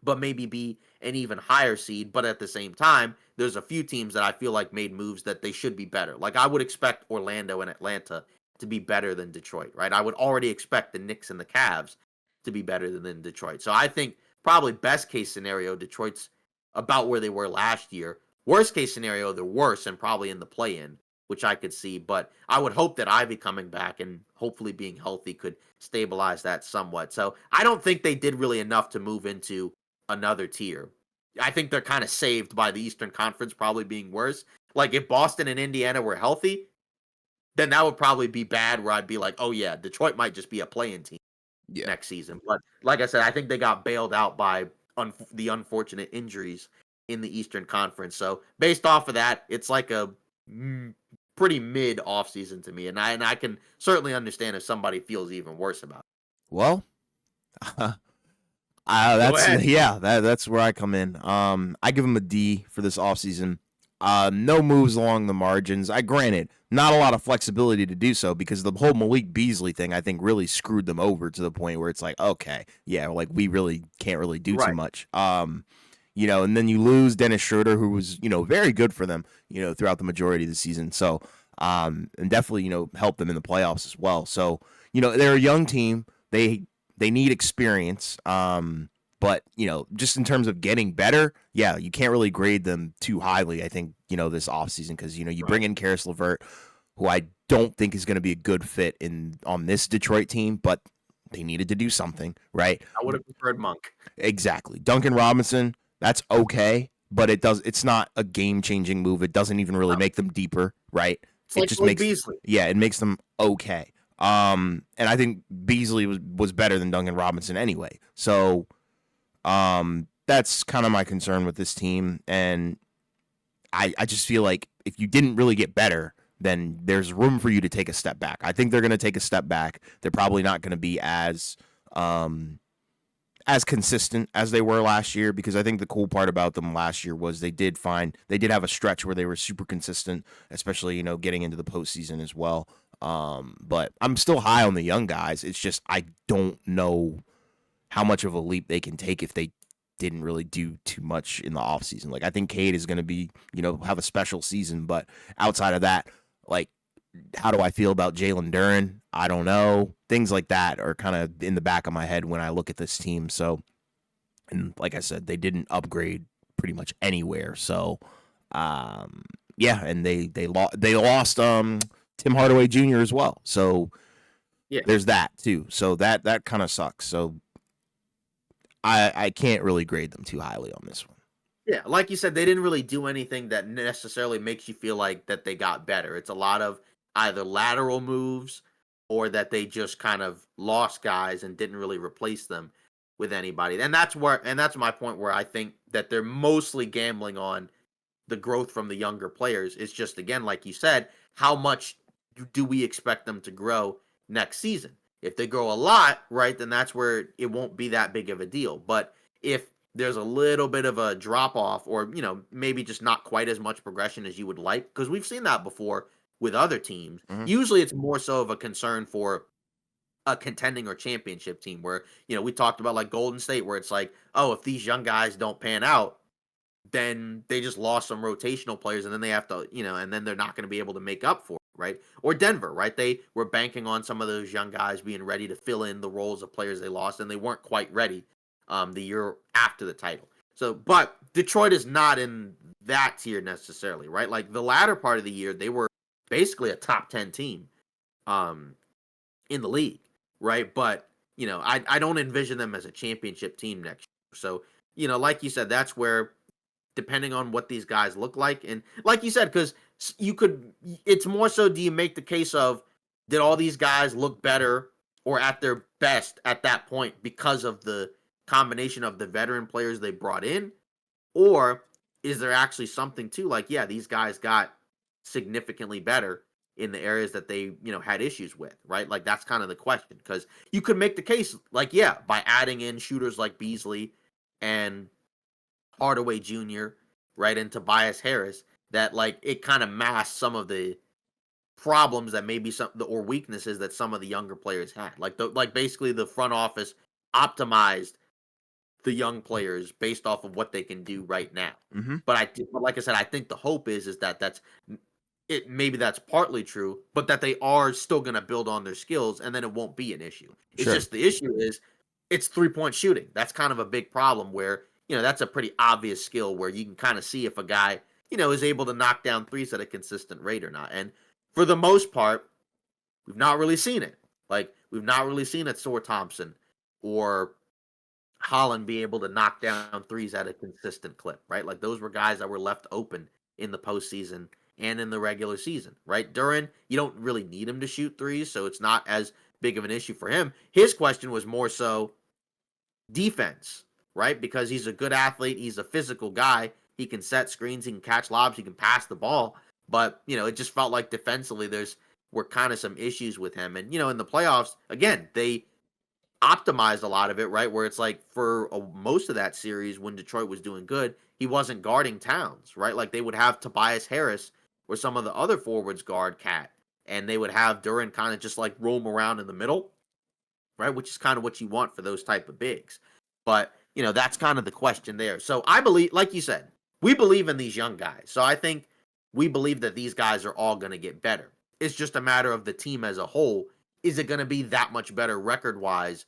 but maybe be an even higher seed. But at the same time, there's a few teams that I feel like made moves that they should be better. Like I would expect Orlando and Atlanta to be better than Detroit, right? I would already expect the Knicks and the Cavs to be better than Detroit. So I think probably best case scenario, Detroit's about where they were last year. Worst case scenario, they're worse and probably in the play-in, which I could see. But I would hope that Ivy coming back and hopefully being healthy could stabilize that somewhat. So I don't think they did really enough to move into another tier. I think they're kind of saved by the Eastern Conference probably being worse. Like if Boston and Indiana were healthy, then that would probably be bad where I'd be like, oh yeah, Detroit might just be a play-in team Yeah. next season. But like I said, I think they got bailed out by the unfortunate injuries in the Eastern Conference. So based off of that, it's like a pretty mid offseason to me. And I can certainly understand if somebody feels even worse about Well, it. Go ahead. that's where I come in. I give him a D for this offseason. No moves along the margins. I granted not a lot of flexibility to do so because the whole Malik Beasley thing I think really screwed them over to the point where it's like, okay, yeah, like we really can't really do too Right. much. And then you lose Dennis Schroeder, who was, very good for them, throughout the majority of the season. So, and definitely, helped them in the playoffs as well. So, they're a young team. They need experience. But, just in terms of getting better, yeah, you can't really grade them too highly, I think, this offseason because, you bring Right. in Karis LeVert, who I don't think is going to be a good fit on this Detroit team, but they needed to do something, right? I would have preferred Monk. Exactly. Duncan Robinson, that's okay, but it's not a game-changing move. It doesn't even really No. make them deeper, right? It's It like just Malik makes Beasley. it makes them okay. And I think Beasley was better than Duncan Robinson anyway. So, that's kind of my concern with this team, and I just feel like if you didn't really get better, then there's room for you to take a step back. I think they're going to take a step back. They're probably not going to be as consistent as they were last year because I think the cool part about them last year was they did have a stretch where they were super consistent, especially getting into the postseason as well. But I'm still high on the young guys. It's just I don't know how much of a leap they can take if they didn't really do too much in the offseason. Like I think Cade is going to be, have a special season, but outside of that, like how do I feel about Jalen Duren? I don't know. Things like that are kind of in the back of my head when I look at this team. So, and like I said, they didn't upgrade pretty much anywhere. So, yeah, and they lost Tim Hardaway Jr. as well. So Yeah. there's that too. So that kind of sucks. So I can't really grade them too highly on this one. Yeah, like you said, they didn't really do anything that necessarily makes you feel like that they got better. It's a lot of either lateral moves or that they just kind of lost guys and didn't really replace them with anybody. And that's my point where I think that they're mostly gambling on the growth from the younger players. It's just again, like you said, how much do we expect them to grow next season? If they grow a lot, right, then that's where it won't be that big of a deal. But if there's a little bit of a drop off, or maybe just not quite as much progression as you would like, because we've seen that before with other teams. Mhm. Usually it's more so of a concern for a contending or championship team, where we talked about like Golden State, where it's like, oh, if these young guys don't pan out, then they just lost some rotational players, and then they have to, and then they're not going to be able to make up for it, right? Or Denver, right? They were banking on some of those young guys being ready to fill in the roles of players they lost, and they weren't quite ready the year after the title. So, but Detroit is not in that tier necessarily, right? Like the latter part of the year, they were basically a top 10 team um, in the league, right? But, I don't envision them as a championship team next year. So, like you said, that's where, depending on what these guys look like. And like you said, because it's more so, do you make the case of, did all these guys look better or at their best at that point because of the combination of the veteran players they brought in? Or is there actually something to, like, yeah, these guys got significantly better in the areas that they, had issues with, right? Like, that's kind of the question. Because you could make the case, like, yeah, by adding in shooters like Beasley and Hardaway Jr., right, and Tobias Harris, that like it kind of masked some of the problems that maybe or weaknesses that some of the younger players had. Like basically the front office optimized the young players based off of what they can do right now. Mhm. But like I said, I think the hope is that that's it. Maybe that's partly true, but that they are still going to build on their skills, and then it won't be an issue. It's Sure. just the issue is it's 3-point shooting. That's kind of a big problem where that's a pretty obvious skill where you can kind of see if a guy is able to knock down threes at a consistent rate or not. And for the most part, we've not really seen it. Like we've not really seen it. Sor Thompson or Holland be able to knock down threes at a consistent clip, right? Like those were guys that were left open in the postseason and in the regular season, right? Duran, you don't really need him to shoot threes, so it's not as big of an issue for him. His question was more so defense, right? Because he's a good athlete, he's a physical guy, he can set screens, he can catch lobs, he can pass the ball, but it just felt like defensively were kind of some issues with him. And in the playoffs, again, they optimized a lot of it, right? Where it's like for most of that series when Detroit was doing good, he wasn't guarding Towns, right? Like they would have Tobias Harris or some of the other forwards guard Cat, and they would have Duran kind of just like roam around in the middle, right? Which is kind of what you want for those type of bigs. But, that's kind of the question there. So I believe, like you said, we believe in these young guys. So I think we believe that these guys are all going to get better. It's just a matter of the team as a whole. Is it going to be that much better record wise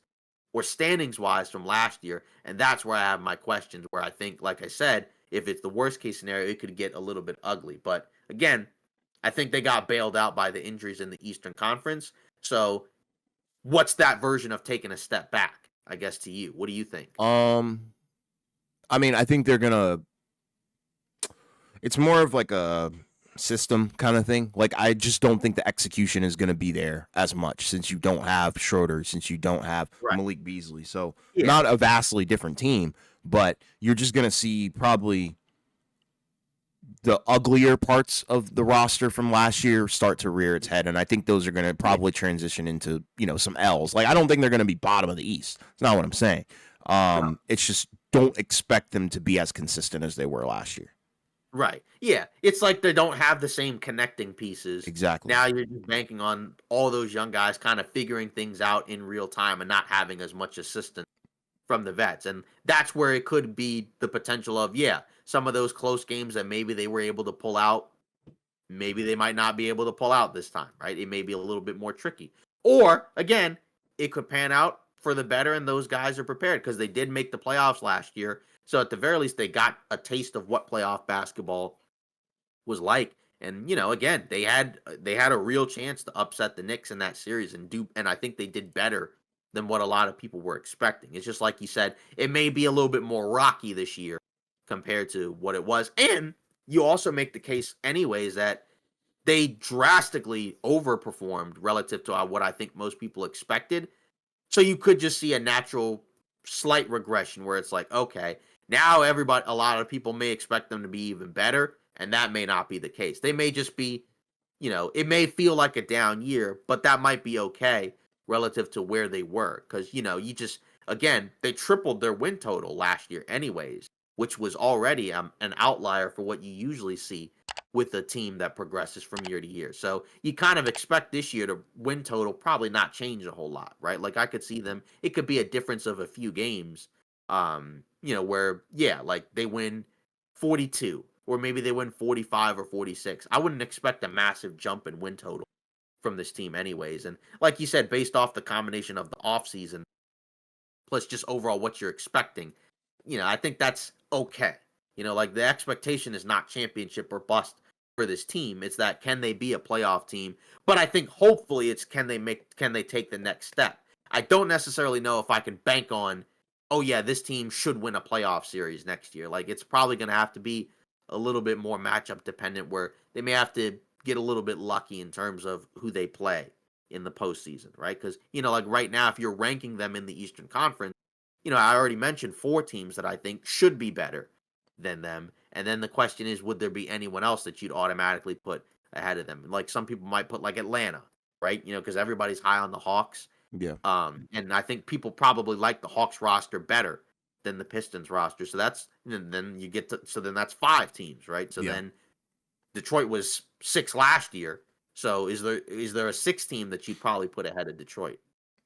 or standings wise from last year? And that's where I have my questions, where I think, like I said, if it's the worst case scenario, it could get a little bit ugly. But again, I think they got bailed out by the injuries in the Eastern Conference. So what's that version of taking a step back, I guess, to you? What do you think? Um, I mean, I think they're gonna. It's more of like a system kind of thing. Like I just don't think the execution is gonna be there as much since you don't have Schroeder, since you don't have Right. Malik Beasley. So Yeah. not a vastly different team, but you're just gonna see probably the uglier parts of the roster from last year start to rear its head, and I think those are going to Yeah. probably transition into some L's. Like I don't think they're going to be bottom of the East. That's not what I'm saying. No. It's just don't expect them to be as consistent as they were last year. Right. Yeah. It's like they don't have the same connecting pieces. Exactly. Now you're just banking on all those young guys kind of figuring things out in real time and not having as much assistance from the vets. And that's where it could be the potential of, yeah, some of those close games that maybe they were able to pull out, maybe they might not be able to pull out this time, right? It may be a little bit more tricky. Or again, it could pan out for the better and those guys are prepared because they did make the playoffs last year. So at the very least, they got a taste of what playoff basketball was like. And again, they had a real chance to upset the Knicks in that series and I think they did better than what a lot of people were expecting. It's just like you said, it may be a little bit more rocky this year compared to what it was. And you also make the case anyways that they drastically overperformed relative to what I think most people expected. So you could just see a natural slight regression where it's like, okay, now a lot of people may expect them to be even better, and that may not be the case. They may just be, it may feel like a down year, but that might be okay relative to where they were. Because, you just, again, they tripled their win total last year, anyways, which was already an outlier for what you usually see with a team that progresses from year to year. So you kind of expect this year to win total probably not change a whole lot, right? Like I could see them, it could be a difference of a few games, where, yeah, like they win 42 or maybe they win 45 or 46. I wouldn't expect a massive jump in win total from this team anyways. And like you said, based off the combination of the offseason plus just overall what you're expecting, I think that's okay. Like the expectation is not championship or bust for this team. It's that can they be a playoff team? But I think hopefully it's can they take the next step? I don't necessarily know if I can bank on, oh yeah, this team should win a playoff series next year. Like it's probably going to have to be a little bit more matchup dependent where they may have to get a little bit lucky in terms of who they play in the postseason, right? Because, like right now, if you're ranking them in the Eastern Conference, I already mentioned four teams that I think should be better than them. And then the question is, would there be anyone else that you'd automatically put ahead of them? Like some people might put like Atlanta, right? Because everybody's high on the Hawks. Yeah. And I think people probably like the Hawks roster better than the Pistons roster. So then you get to, so then that's five teams, right? So Yeah. then Detroit was six last year. So is there a sixth team that you'd probably put ahead of Detroit?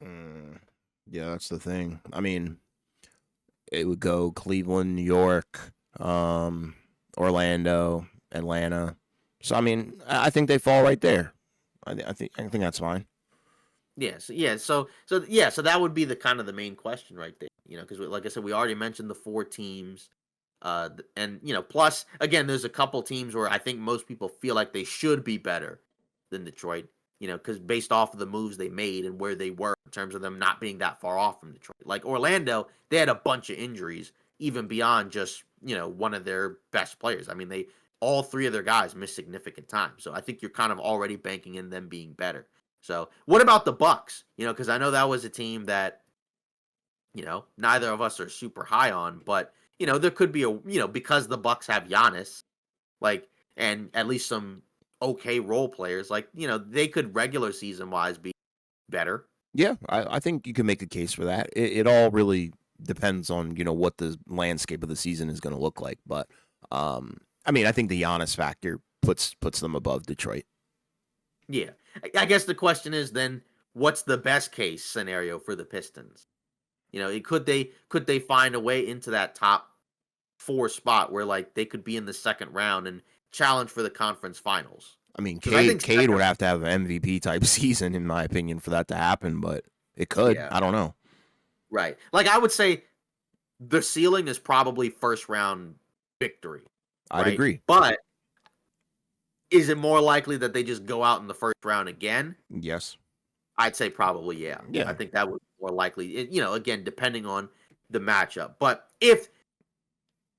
Mm, yeah, that's the thing. I mean, it would go Cleveland, New York, Orlando, Atlanta. So I mean, I think they fall right there. I think that's fine. Yes, yeah. So that would be the kind of the main question right there. Because like I said, we already mentioned the four teams, and plus again, there's a couple teams where I think most people feel like they should be better than Detroit. Because based off of the moves they made and where they were in terms of them not being that far off from Detroit. Like Orlando, they had a bunch of injuries, even beyond just one of their best players. I mean, they all three of their guys missed significant time. So I think you're kind of already banking in them being better. So, what about the Bucks? Because I know that was a team that neither of us are super high on, but there could be because the Bucks have Giannis, like, and at least some okay role players, like they could regular season wise be better. Yeah, I think you can make a case for that. It all really depends on what the landscape of the season is going to look like. But I mean, I think the Giannis factor puts them above Detroit. Yeah, I guess the question is then, what's the best case scenario for the Pistons? Could they find a way into that top four spot where like they could be in the second round and challenge for the conference finals? I mean, Because I think Cade would second, have to have an MVP type season, in my opinion, for that to happen. But it could. yeah, I don't know. right. Like I would say the ceiling is probably first round victory, I'd right? agree. But is it more likely that they just go out in the first round again? Yes. I'd say probably yeah. I Yeah. think that would be more likely. Again, depending on the matchup. But if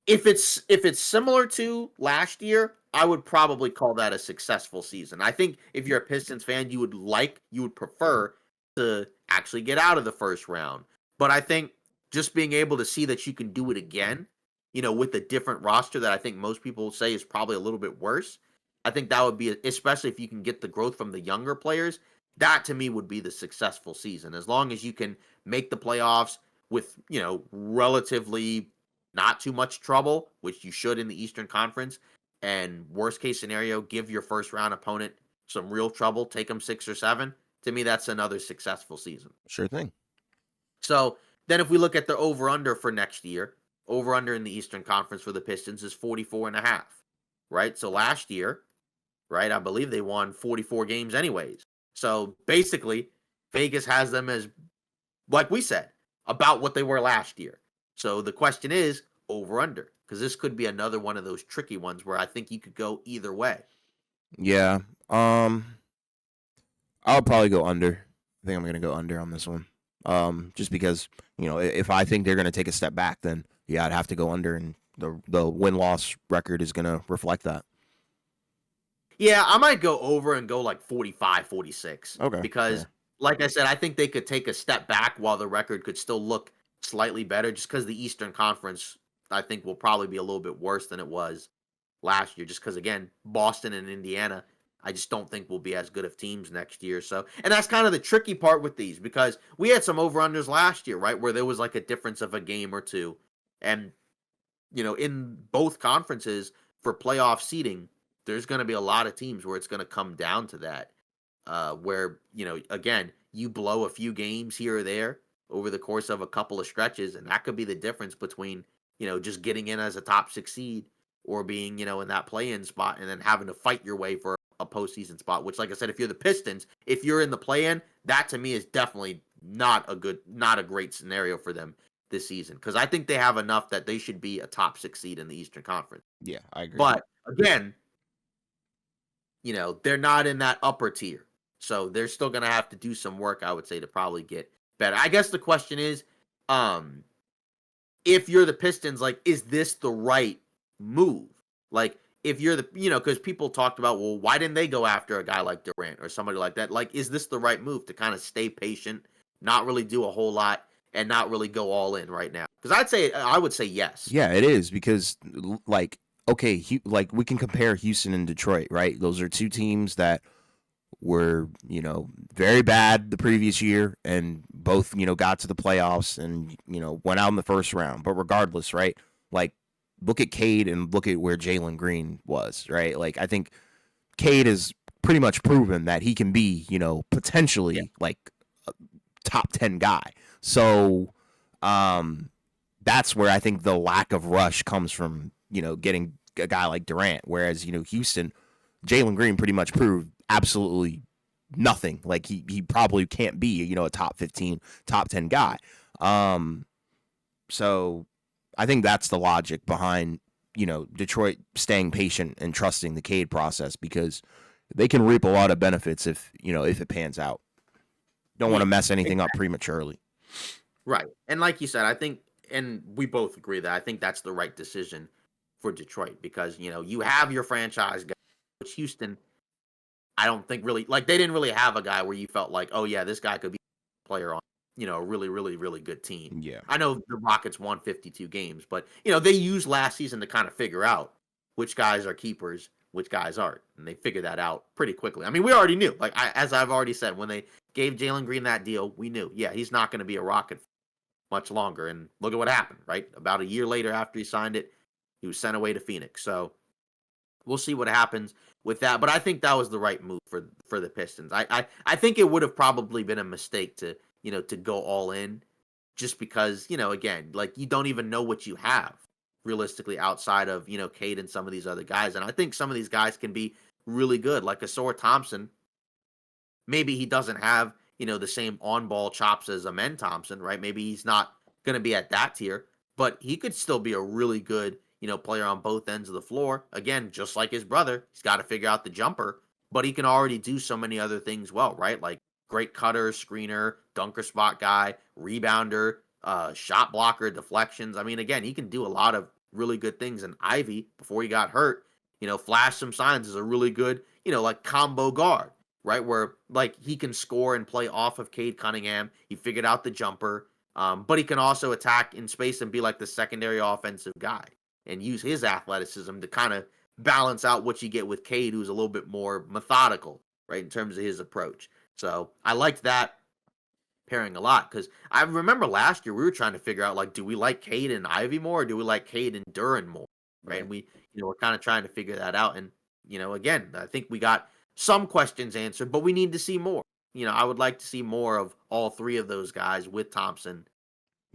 it's similar to last year, I would probably call that a successful season. I think if you're a Pistons fan, you would prefer to actually get out of the first round. But I think just being able to see that you can do it again, with a different roster that I think most people say is probably a little bit worse. I think that would be, especially if you can get the growth from the younger players, that to me would be the successful season. As long as you can make the playoffs with, relatively not too much trouble, which you should in the Eastern Conference. And worst case scenario, give your first round opponent some real trouble, take them 6 or 7. To me, that's another successful season. Sure thing. So then if we look at the over under for next year, over under in the Eastern Conference for the Pistons is 44.5, right? So last year, right, I believe they won 44 games anyways. So basically, Vegas has them as, like we said, about what they were last year. So the question is over under, because this could be another one of those tricky ones where I think you could go either way. Yeah. I'll probably go under. I think I'm gonna go under on this one. Just because if I think they're gonna take a step back, then yeah, I'd have to go under, and the win loss record is gonna reflect that. Yeah, I might go over and go like 45, 46 Okay. because, Yeah. like I said, I think they could take a step back while the record could still look slightly better just because the Eastern Conference, I think, will probably be a little bit worse than it was last year. Just because, again, Boston and Indiana, I just don't think we'll be as good of teams next year. So, and that's kind of the tricky part with these because we had some over-unders last year, right? Where there was like a difference of a game or two. And, in both conferences for playoff seeding, there's going to be a lot of teams where it's going to come down to that. Where, again, you blow a few games here or there over the course of a couple of stretches, and that could be the difference between, just getting in as a top 6 seed or being, in that play-in spot and then having to fight your way for a postseason spot, which, like I said, if you're the Pistons, if you're in the play-in, that to me is definitely not a great scenario for them this season. Because I think they have enough that they should be a top 6 seed in the Eastern Conference. Yeah, I agree. But again, they're not in that upper tier. So they're still gonna have to do some work, I would say, to probably get better. I guess the question is, if you're the Pistons, like, is this the right move? Like, if you're because people talked about, well, why didn't they go after a guy like Durant or somebody like that? Like, is this the right move to kind of stay patient, not really do a whole lot, and not really go all in right now? Because I would say yes. Yeah, it is because, like, okay, like we can compare Houston and Detroit, right? Those are two teams that were, very bad the previous year and both, got to the playoffs and, went out in the first round. But regardless, right? Like, look at Cade and look at where Jalen Green was, right? Like, I think Cade has pretty much proven that he can be, potentially like a top 10 guy. So, that's where I think the lack of rush comes from, getting a guy like Durant. Whereas, Houston, Jalen Green pretty much proved absolutely nothing. Like he probably can't be, a top 15, top 10 guy. So I think that's the logic behind, Detroit staying patient and trusting the Cade process because they can reap a lot of benefits if it pans out. Don't want to mess anything up prematurely. Right. And like you said, I think, and we both agree that I think that's the right decision for Detroit because, you have your franchise guy, which Houston, I don't think really, like, they didn't really have a guy where you felt like, oh, yeah, this guy could be a player on, a really, really, really good team. Yeah. I know the Rockets won 52 games, but, they used last season to kind of figure out which guys are keepers, which guys aren't. And they figured that out pretty quickly. I mean, we already knew, like, as I've already said, when they gave Jalen Green that deal, we knew, yeah, he's not going to be a Rocket much longer. And look at what happened, right? About a year later after he signed it, he was sent away to Phoenix. So we'll see what happens with that. But I think that was the right move for the Pistons. I think it would have probably been a mistake to go all in just because, again, like you don't even know what you have realistically outside of, Cade and some of these other guys. And I think some of these guys can be really good. Like Asor Thompson, maybe he doesn't have, the same on-ball chops as Amen Thompson, right? Maybe he's not going to be at that tier, but he could still be a really good, player on both ends of the floor. Again, just like his brother, he's got to figure out the jumper, but he can already do so many other things well, right? Like great cutter, screener, dunker spot guy, rebounder, shot blocker, deflections. I mean, again, he can do a lot of really good things. And Ivy, before he got hurt, flashed some signs as a really good, like combo guard, right? Where like he can score and play off of Cade Cunningham. He figured out the jumper, but he can also attack in space and be like the secondary offensive guy and use his athleticism to kind of balance out what you get with Cade, who's a little bit more methodical, right, in terms of his approach. So I liked that pairing a lot because I remember last year we were trying to figure out, like, do we like Cade and Ivy more or do we like Cade and Duran more, right? And we, we're kind of trying to figure that out. And, again, I think we got some questions answered, but we need to see more. I would like to see more of all three of those guys with Thompson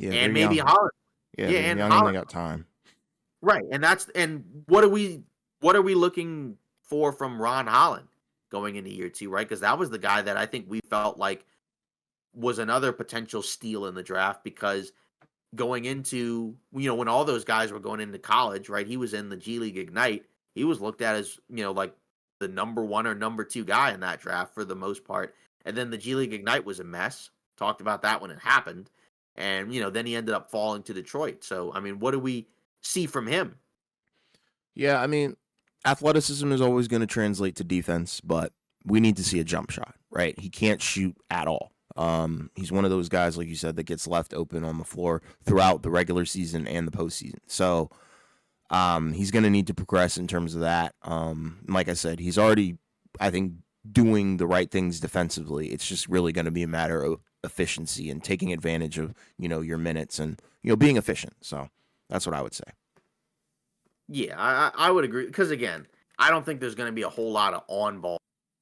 and maybe Holland. Yeah, and Holland. They got time. Right. And what are we looking for from Ron Holland going into year 2, right? Because that was the guy that I think we felt like was another potential steal in the draft because going into, when all those guys were going into college, right? He was in the G League Ignite. He was looked at as, like the number 1 or number 2 guy in that draft for the most part. And then the G League Ignite was a mess. Talked about that when it happened. And, then he ended up falling to Detroit. So, I mean, what do we see from him? Yeah, I mean, athleticism is always going to translate to defense, but we need to see a jump shot, right? He can't shoot at all. He's one of those guys, like you said, that gets left open on the floor throughout the regular season and the postseason. So he's going to need to progress in terms of that. Like I said, he's already I think doing the right things defensively. It's just really going to be a matter of efficiency and taking advantage of, your minutes and, being efficient. So that's what I would say. Yeah, I would agree because again, I don't think there's going to be a whole lot of on ball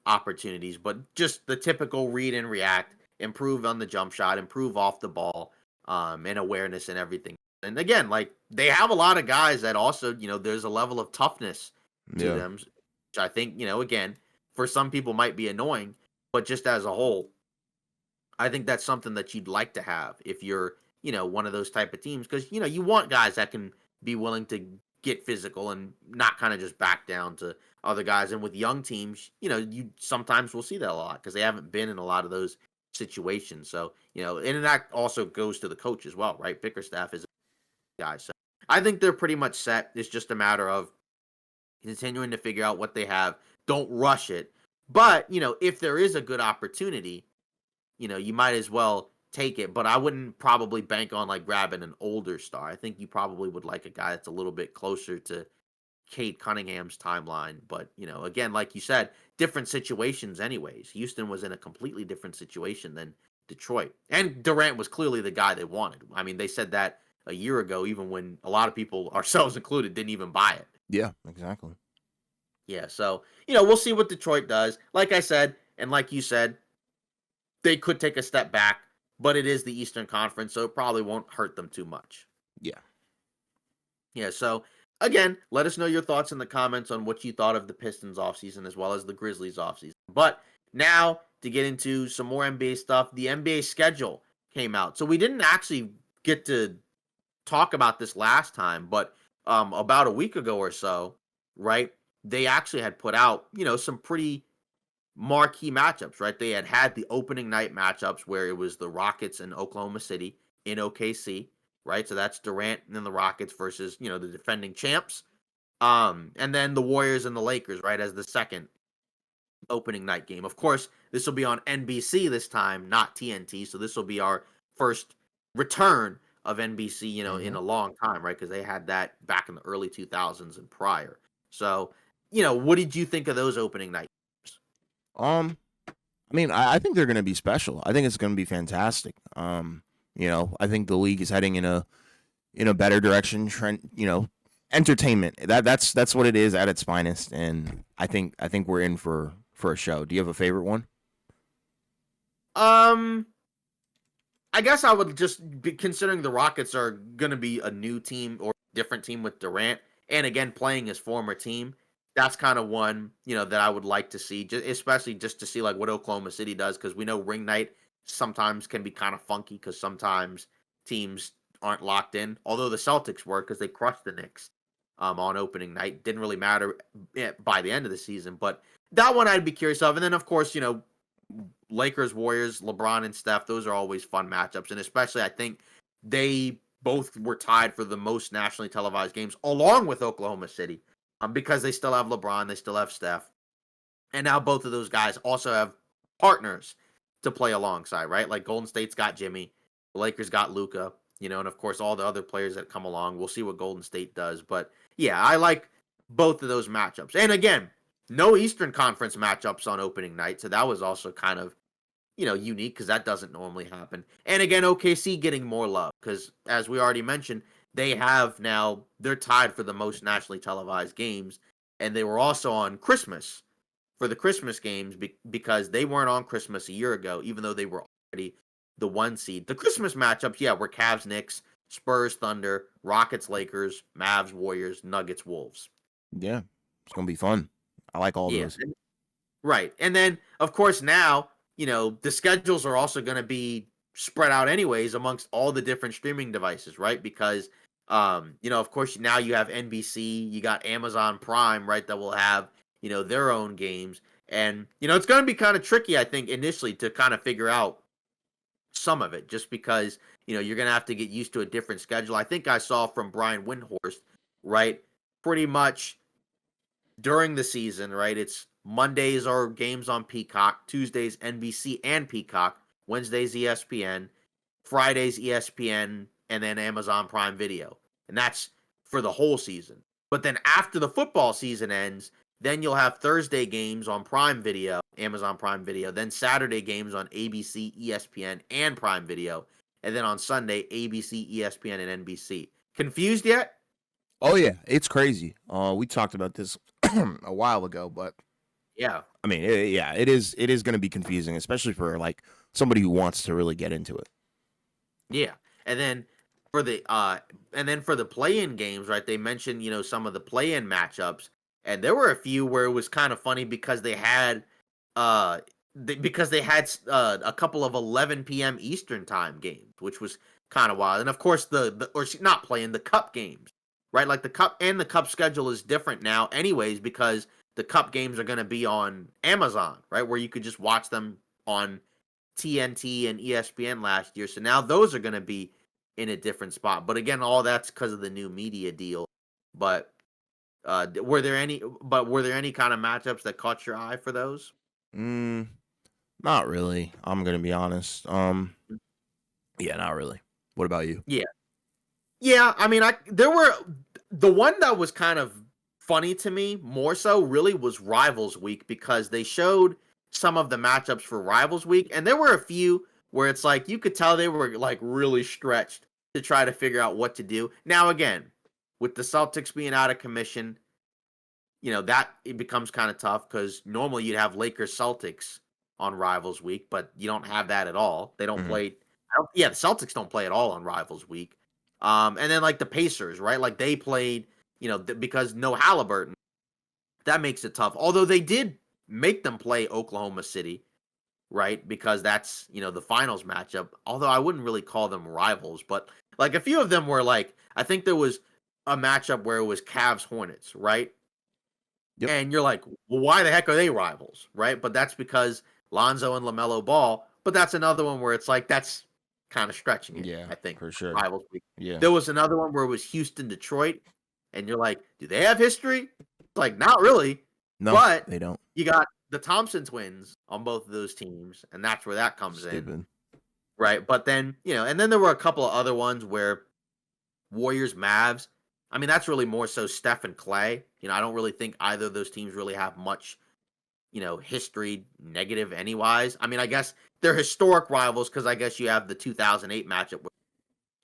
opportunities, but just the typical read and react, improve on the jump shot, improve off the ball, and awareness and everything. And again, like they have a lot of guys that also, there's a level of toughness to Yeah. them, which I think, again, for some people might be annoying, but just as a whole, I think that's something that you'd like to have if you're, one of those type of teams because, you want guys that can be willing to get physical and not kind of just back down to other guys. And with young teams, you sometimes will see that a lot because they haven't been in a lot of those situations. So, and that also goes to the coach as well, right? Bickerstaff is a guy. So I think they're pretty much set. It's just a matter of continuing to figure out what they have. Don't rush it. But, if there is a good opportunity, you might as well take it. But I wouldn't probably bank on like grabbing an older star. I think you probably would like a guy that's a little bit closer to Kate Cunningham's timeline. But, again, like you said, different situations, anyways. Houston was in a completely different situation than Detroit. And Durant was clearly the guy they wanted. I mean, they said that a year ago, even when a lot of people, ourselves included, didn't even buy it. Yeah, exactly. Yeah. So, we'll see what Detroit does. Like I said, and like you said, they could take a step back, but it is the Eastern Conference, so it probably won't hurt them too much. Yeah. Yeah, so again, let us know your thoughts in the comments on what you thought of the Pistons offseason as well as the Grizzlies offseason. But now to get into some more NBA stuff, the NBA schedule came out. So we didn't actually get to talk about this last time, but about a week ago or so, right? They actually had put out, some pretty marquee matchups, right? They had the opening night matchups where it was the Rockets and Oklahoma City in OKC, right? So that's Durant and then the Rockets versus, the defending champs. And then the Warriors and the Lakers, right, as the second opening night game. Of course, this will be on NBC this time, not TNT. So this will be our first return of NBC, in Hmm. a long time, right? Because they had that back in the early 2000s and prior. So, what did you think of those opening night games? I mean, I think they're going to be special. I think it's going to be fantastic. I think the league is heading in a better direction. Trend, entertainment. That's what it is at its finest, and I think we're in for a show. Do you have a favorite one? Um, I guess I would just be considering the Rockets are going to be a new team or different team with Durant, and again playing his former team. That's kind of one that I would like to see, especially just to see like what Oklahoma City does because we know ring night sometimes can be kind of funky because sometimes teams aren't locked in. Although the Celtics were because they crushed the Knicks on opening night, didn't really matter by the end of the season. But that one I'd be curious of, and then of course Lakers, Warriors, LeBron and Steph, those are always fun matchups. And especially, I think they both were tied for the most nationally televised games, along with Oklahoma City, because they still have LeBron, they still have Steph. And now both of those guys also have partners to play alongside, right? Like Golden State's got Jimmy, the Lakers got Luca, and of course all the other players that come along. We'll see what Golden State does. But yeah, I like both of those matchups. And again, no Eastern Conference matchups on opening night. So that was also kind of unique because that doesn't normally happen. And again, OKC getting more love because, as we already mentioned, they're tied for the most nationally televised games, and they were also on Christmas for the Christmas games because they weren't on Christmas a year ago, even though they were already the one seed. The Christmas matchups, yeah, were Cavs, Knicks, Spurs, Thunder, Rockets, Lakers, Mavs, Warriors, Nuggets, Wolves. Yeah, it's gonna be fun. I like all Yeah, those. right. And then, of course, now, the schedules are also going to be spread out anyways amongst all the different streaming devices, right? Because, of course, now you have NBC, you got Amazon Prime, right, that will have, their own games. And, it's going to be kind of tricky, I think, initially to kind of figure out some of it just because, you're going to have to get used to a different schedule. I think I saw from Brian Windhorst, right, pretty much during the season, right? It's Mondays are games on Peacock, Tuesdays NBC and Peacock, Wednesdays ESPN, Fridays ESPN, and then Amazon Prime Video. And that's for the whole season. But then after the football season ends, Then you'll have Thursday games on Prime Video, Amazon Prime Video. Then Saturday games on ABC, ESPN, and Prime Video. And then on Sunday, ABC, ESPN, and NBC. Confused yet? Oh yeah, it's crazy. We talked about this a while ago, but Yeah. I mean, yeah, it is. It is going to be confusing, especially for like somebody who wants to really get into it. Yeah. And then for the play-in games, right? They mentioned, some of the play-in matchups, and there were a few where it was kind of funny because they had a couple of 11 p.m. Eastern time games, which was kind of wild. And of course not playing the cup games, right? Like the cup schedule is different now anyways because the cup games are going to be on Amazon, right? Where you could just watch them on TNT and ESPN last year. So now those are going to be in a different spot. But again, all that's because of the new media deal. But were there any kind of matchups that caught your eye for those? Mm, not really. I'm going to be honest. Yeah, not really. What about you? Yeah. Yeah, I mean, there were the one that was kind of funny to me more so really was Rivals Week because they showed some of the matchups for Rivals Week, and there were a few where it's like you could tell they were like really stretched to try to figure out what to do. Now again, with the Celtics being out of commission, that it becomes kind of tough because normally you'd have Lakers Celtics on Rivals Week, but you don't have that at all. They don't Mhm. play. Yeah, the Celtics don't play at all on Rivals Week. And then like the Pacers, right? Like they played, because no Halliburton, that makes it tough. Although they did make them play Oklahoma City, right? Because that's the finals matchup. Although I wouldn't really call them rivals, but like a few of them were like I think there was a matchup where it was Cavs Hornets, right? Yep. And you're like, well, why the heck are they rivals, right? But that's because Lonzo and LaMelo Ball. But that's another one where it's like that's kind of stretching it. Yeah, I think for sure. rivals week. Yeah. There was another one where it was Houston Detroit, and you're like, do they have history? Like, not really. No, But they don't. you got the Thompson twins on both of those teams, and that's where that comes in, Stupid. right? But then and then there were a couple of other ones where Warriors Mavs. I mean, that's really more so Steph and Clay. I don't really think either of those teams really have much, history negative anywise. I mean, I guess they're historic rivals because I guess you have the 2008 matchup where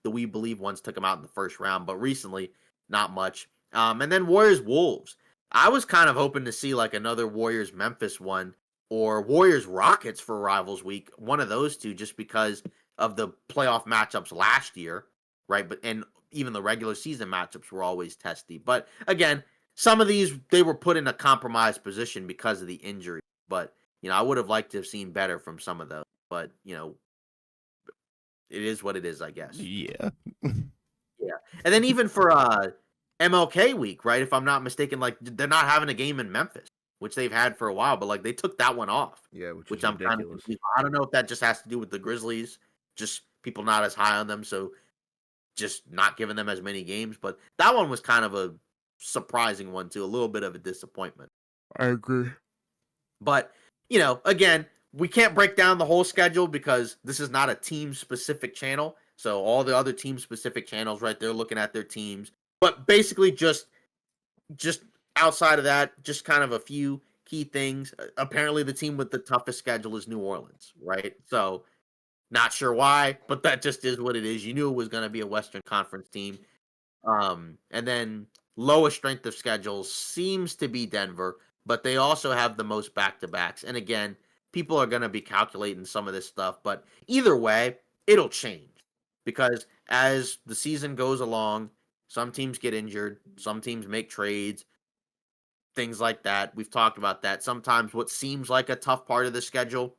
the We Believe ones took them out in the first round, but recently, not much. And then Warriors Wolves. I was kind of hoping to see like another Warriors Memphis one or Warriors Rockets for Rivals Week, one of those two, just because of the playoff matchups last year, right? But and even the regular season matchups were always testy. But again, some of these they were put in a compromised position because of the injury. But I would have liked to have seen better from some of those. But it is what it is, I guess. Yeah. Yeah. And then even for MLK week, right? If I'm not mistaken, like they're not having a game in Memphis, which they've had for a while, but like they took that one off, Yeah, which which is I'm kind of ridiculous. confused. I don't know if that just has to do with the Grizzlies, just people not as high on them, so just not giving them as many games. But that one was kind of a surprising one too, a little bit of a disappointment. I agree. But, again, we can't break down the whole schedule because this is not a team specific channel. So all the other team specific channels, right, they're looking at their teams. But basically just outside of that, just kind of a few key things. Apparently the team with the toughest schedule is New Orleans, right? So not sure why, but that just is what it is. You knew it was going to be a Western Conference team. And then lowest strength of schedule seems to be Denver, but they also have the most back-to-backs. And again, people are going to be calculating some of this stuff, but either way, it'll change because as the season goes along, some teams get injured, some teams make trades, things like that. We've talked about that. Sometimes what seems like a tough part of the schedule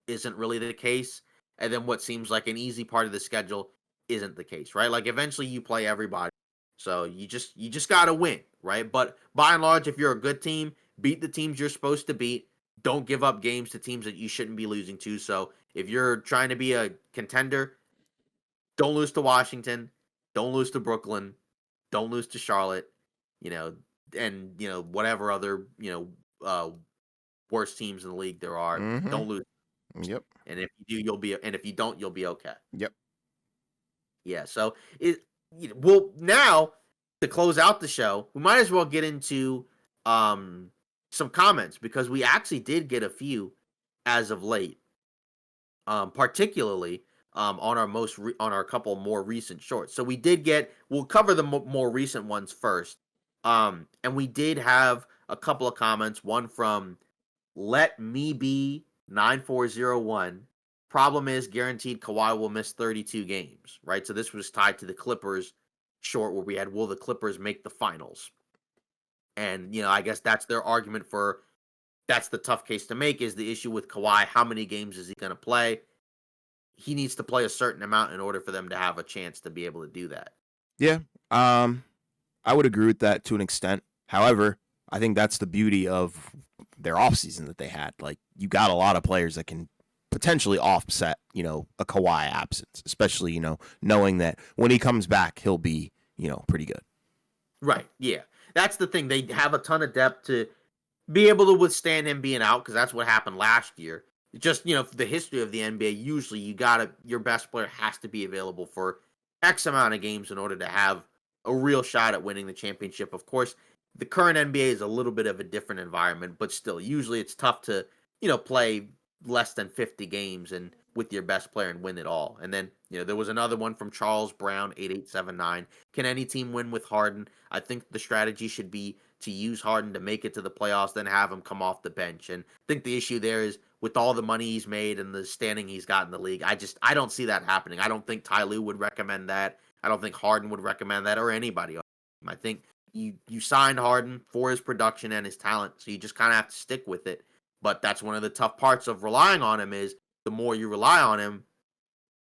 isn't really the case, and then what seems like an easy part of the schedule isn't the case, right? Like eventually you play everybody. So you just got to win, right? But by and large if you're a good team, beat the teams you're supposed to beat. Don't give up games to teams that you shouldn't be losing to. So if you're trying to be a contender, don't lose to Washington, don't lose to Brooklyn, don't lose to Charlotte, you know, and whatever other, worst teams in the league there are. Mm-hmm. Don't lose. Yep. And if you do, and if you don't, you'll be okay. Yep. Yeah. So well, now to close out the show, we might as well get into um some comments because we actually did get a few as of late, particularly on our on our couple more recent shorts. So we did get. We'll cover the more recent ones first. And we did have a couple of comments. One from Let Me Be 9401. Problem is, guaranteed Kawhi will miss 32 games. Right. So this was tied to the Clippers short where we had, will the Clippers make the finals? And I guess that's their argument for that's the tough case to make is the issue with Kawhi. How many games is he going to play? He needs to play a certain amount in order for them to have a chance to be able to do that. Yeah. I would agree with that to an extent. However, I think that's the beauty of their offseason that they had. Like, you got a lot of players that can potentially offset, a Kawhi absence, especially, knowing that when he comes back, he'll be, pretty good. Right. Yeah. That's the thing. They have a ton of depth to be able to withstand him being out because that's what happened last year. Just, the history of the NBA, usually your best player has to be available for X amount of games in order to have a real shot at winning the championship. Of course, the current NBA is a little bit of a different environment, but still, usually it's tough to, play less than 50 games and with your best player and win it all. And then, there was another one from Charles Brown, 8879. Can any team win with Harden? I think the strategy should be to use Harden to make it to the playoffs, then have him come off the bench. And I think the issue there is with all the money he's made and the standing he's got in the league, I don't see that happening. I don't think Ty Lue would recommend that. I don't think Harden would recommend that or anybody. I think you signed Harden for his production and his talent, so you just kind of have to stick with it. But that's one of the tough parts of relying on him is the more you rely on him,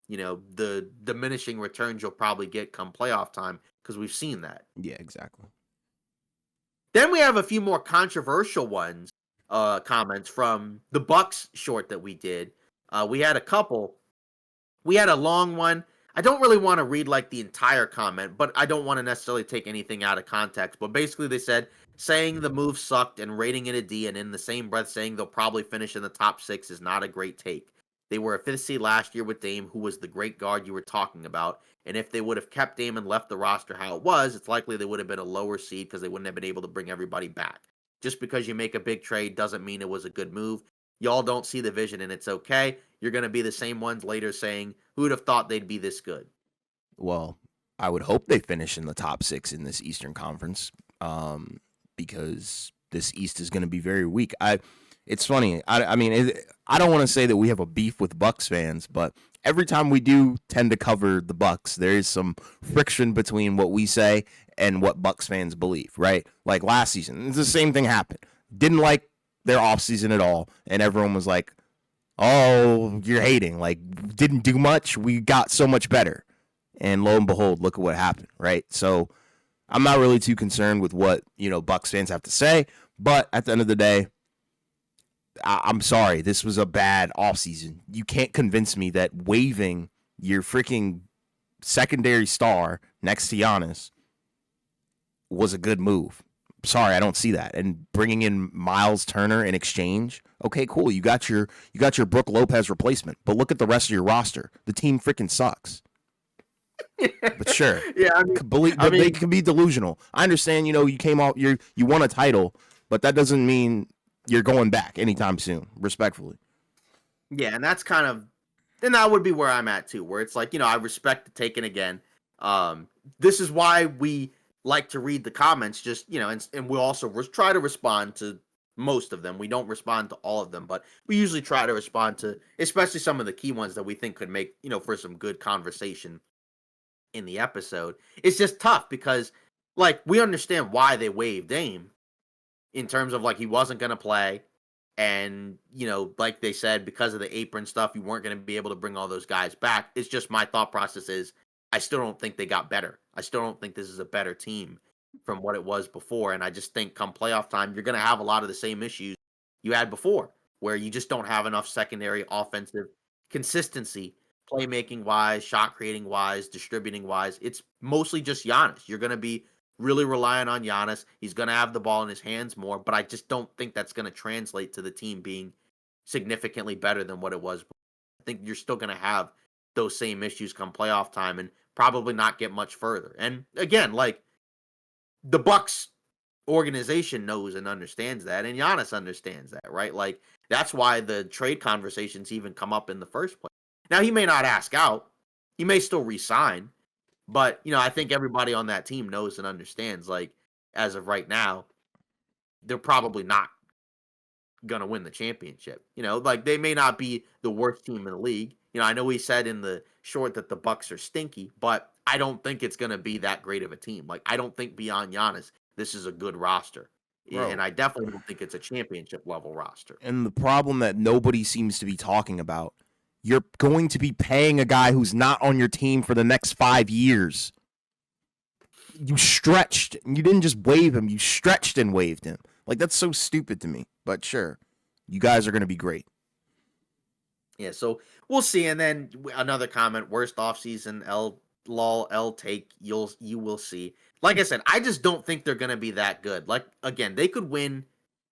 the diminishing returns you'll probably get come playoff time because we've seen that. Yeah, exactly. Then we have a few more controversial comments from the Bucks short that we did. We had a couple. We had a long one. I don't really want to read like the entire comment, but I don't want to necessarily take anything out of context. But basically they said, saying the move sucked and rating it a D and in the same breath saying they'll probably finish in the top 6 is not a great take. They were a 5th seed last year with Dame, who was the great guard you were talking about. And if they would have kept Dame and left the roster how it was, it's likely they would have been a lower seed because they wouldn't have been able to bring everybody back. Just because you make a big trade doesn't mean it was a good move. Y'all don't see the vision and it's okay. You're going to be the same ones later saying, who would have thought they'd be this good? Well, I would hope they finish in the top 6 in this Eastern Conference, because this East is going to be very weak. It's funny. I mean, I don't want to say that we have a beef with Bucks fans, but every time we do tend to cover the Bucks, there is some friction between what we say and what Bucks fans believe, right? Like last season, the same thing happened. Didn't like their offseason at all, and everyone was like, oh, you're hating. Like, didn't do much. We got so much better. And lo and behold, look at what happened, right? So I'm not really too concerned with what, Bucks fans have to say. But at the end of the day, I'm sorry. This was a bad offseason. You can't convince me that waiving your freaking secondary star next to Giannis was a good move. Sorry, I don't see that. And bringing in Miles Turner in exchange, okay, cool. You got your Brook Lopez replacement. But look at the rest of your roster. The team freaking sucks. But sure, yeah, they can be delusional. I understand. You came out, you won a title, but that doesn't mean you're going back anytime soon. Respectfully. Yeah, and that would be where I'm at too. Where it's like, I respect the taking again. This is why we like to read the comments. Just and we also try to respond to most of them. We don't respond to all of them, but we usually try to respond to especially some of the key ones that we think could make for some good conversation in the episode. It's just tough because like we understand why they waived Dame in terms of like he wasn't going to play and like they said because of the apron stuff you weren't going to be able to bring all those guys back. It's just my thought process is I still don't think they got better. I still don't think this is a better team from what it was before, and I just think come playoff time you're going to have a lot of the same issues you had before where you just don't have enough secondary offensive consistency, playmaking wise, shot creating wise, distributing wise. It's mostly just Giannis. You're going to be really relying on Giannis. He's going to have the ball in his hands more, but I just don't think that's going to translate to the team being significantly better than what it was. I think you're still going to have those same issues come playoff time and probably not get much further. And again, like the Bucks organization knows and understands that, and Giannis understands that, right? Like that's why the trade conversations even come up in the first place. Now he may not ask out, he may still resign, but I think everybody on that team knows and understands. Like as of right now, they're probably not gonna win the championship. Like they may not be the worst team in the league. I know he said in the short that the Bucks are stinky, but I don't think it's gonna be that great of a team. Like I don't think beyond Giannis, this is a good roster. And Bro. I definitely don't think it's a championship level roster. And the problem that nobody seems to be talking about, you're going to be paying a guy who's not on your team for the next 5 years. You stretched. You didn't just waive him. You stretched and waived him. Like, that's so stupid to me. But sure, you guys are going to be great. Yeah, so we'll see. And then another comment: worst offseason, L take. You will see. Like I said, I just don't think they're going to be that good. Like again, they could win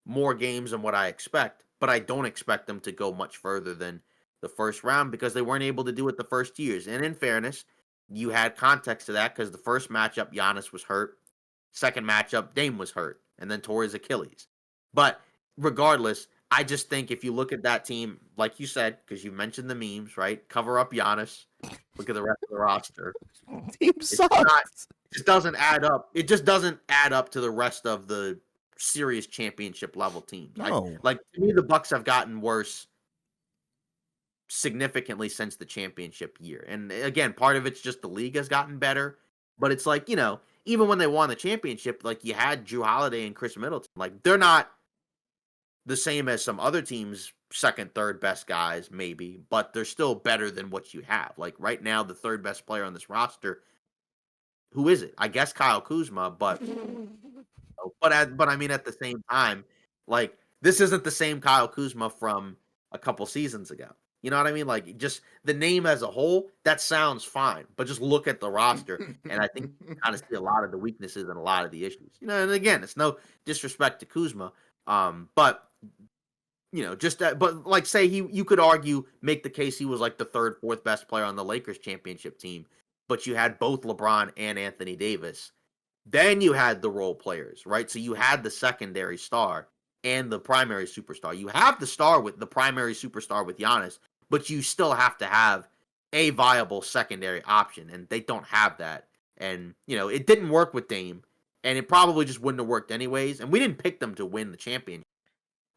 more games than what I expect, but I don't expect them to go much further than the first round because they weren't able to do it the first years. And in fairness, you had context to that because the first matchup, Giannis was hurt. Second matchup, Dame was hurt and then tore his Achilles. But regardless, I just think if you look at that team, like you said, because you mentioned the memes, right? Cover up Giannis. Look at the rest of the roster. Team It's not. sucks. It just doesn't add up. It just doesn't add up to the rest of the serious championship level teams. No. Like to me, the Bucks have gotten worse significantly since the championship year. And again, part of it's just the league has gotten better. But it's like, even when they won the championship, like you had Drew Holiday and Chris Middleton. Like they're not the same as some other teams' second, third best guys, maybe, but they're still better than what you have. Like right now, the third best player on this roster, who is it? I guess Kyle Kuzma, but I mean at the same time, like this isn't the same Kyle Kuzma from a couple seasons ago. You know what I mean? Like just the name as a whole, that sounds fine, but just look at the roster, and I think you kind of see a lot of the weaknesses and a lot of the issues. And again, it's no disrespect to Kuzma, but just that. But like, say you could argue, make the case he was like the third, fourth best player on the Lakers championship team, but you had both LeBron and Anthony Davis. Then you had the role players, right? So you had the secondary star and the primary superstar. You have the star with the primary superstar with Giannis, but you still have to have a viable secondary option, and they don't have that. And it didn't work with Dame, and it probably just wouldn't have worked anyways. And we didn't pick them to win the championship,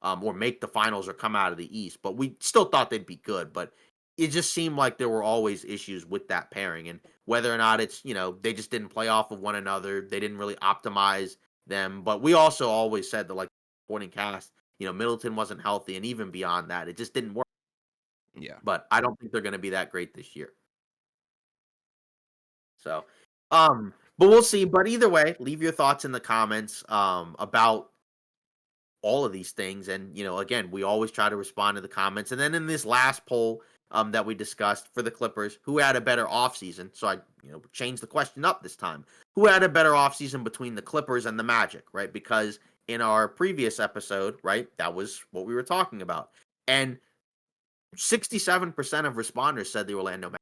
or make the finals or come out of the East, but we still thought they'd be good. But it just seemed like there were always issues with that pairing, and whether or not it's they just didn't play off of one another, they didn't really optimize them. But we also always said that like supporting cast, Middleton wasn't healthy, and even beyond that, it just didn't work. Yeah. But I don't think they're going to be that great this year. So, but we'll see. But either way, leave your thoughts in the comments about all of these things. And, again, we always try to respond to the comments. And then in this last poll that we discussed for the Clippers, who had a better offseason? So I, changed the question up this time. Who had a better offseason between the Clippers and the Magic, right? Because in our previous episode, right, that was what we were talking about. And 67% of responders said the Orlando Magic.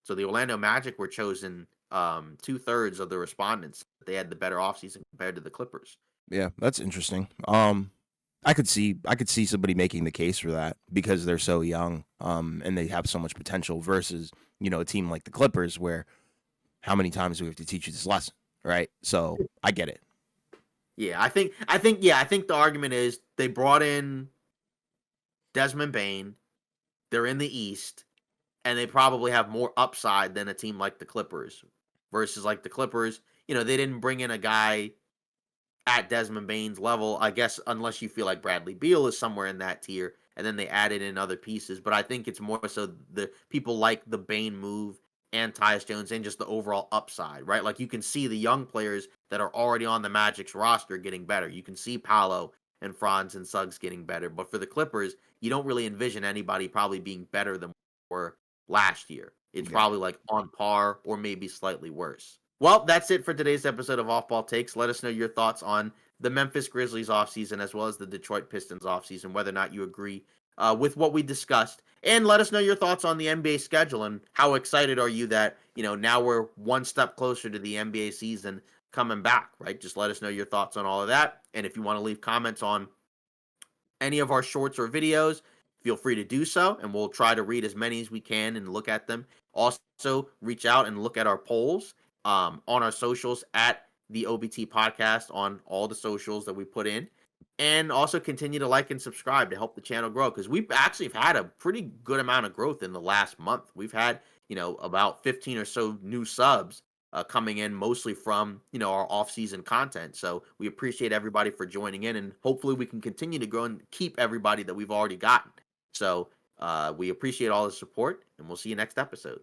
So the Orlando Magic were chosen 2/3 of the respondents. They had the better offseason compared to the Clippers. Yeah, that's interesting. I could see somebody making the case for that because they're so young, and they have so much potential versus, a team like the Clippers where how many times do we have to teach you this lesson, right? So I get it. Yeah, I think the argument is they brought in Desmond Bane, they're in the East, and they probably have more upside than a team like the Clippers versus like the Clippers, they didn't bring in a guy at Desmond Bane's level, I guess, unless you feel like Bradley Beal is somewhere in that tier, and then they added in other pieces. But I think it's more so the people like the Bane move and Tyus Jones and just the overall upside, right? Like you can see the young players that are already on the Magic's roster getting better. You can see Paolo and Franz and Suggs getting better. But for the Clippers, you don't really envision anybody probably being better than were last year. It's Yeah. probably like on par or maybe slightly worse. Well, that's it for today's episode of Off Ball Takes. Let us know your thoughts on the Memphis Grizzlies offseason as well as the Detroit Pistons offseason, whether or not you agree with what we discussed. And let us know your thoughts on the NBA schedule and how excited are you that, now we're one step closer to the NBA season coming back, right? Just let us know your thoughts on all of that. And if you want to leave comments on any of our shorts or videos, feel free to do so, and we'll try to read as many as we can and look at them. Also, reach out and look at our polls on our socials at the OBT podcast on all the socials that we put in. And also continue to like and subscribe to help the channel grow, because we've actually had a pretty good amount of growth in the last month. We've had, about 15 or so new subs coming in, mostly from our off-season content. So we appreciate everybody for joining in, and hopefully we can continue to grow and keep everybody that we've already gotten. So we appreciate all the support, and we'll see you next episode.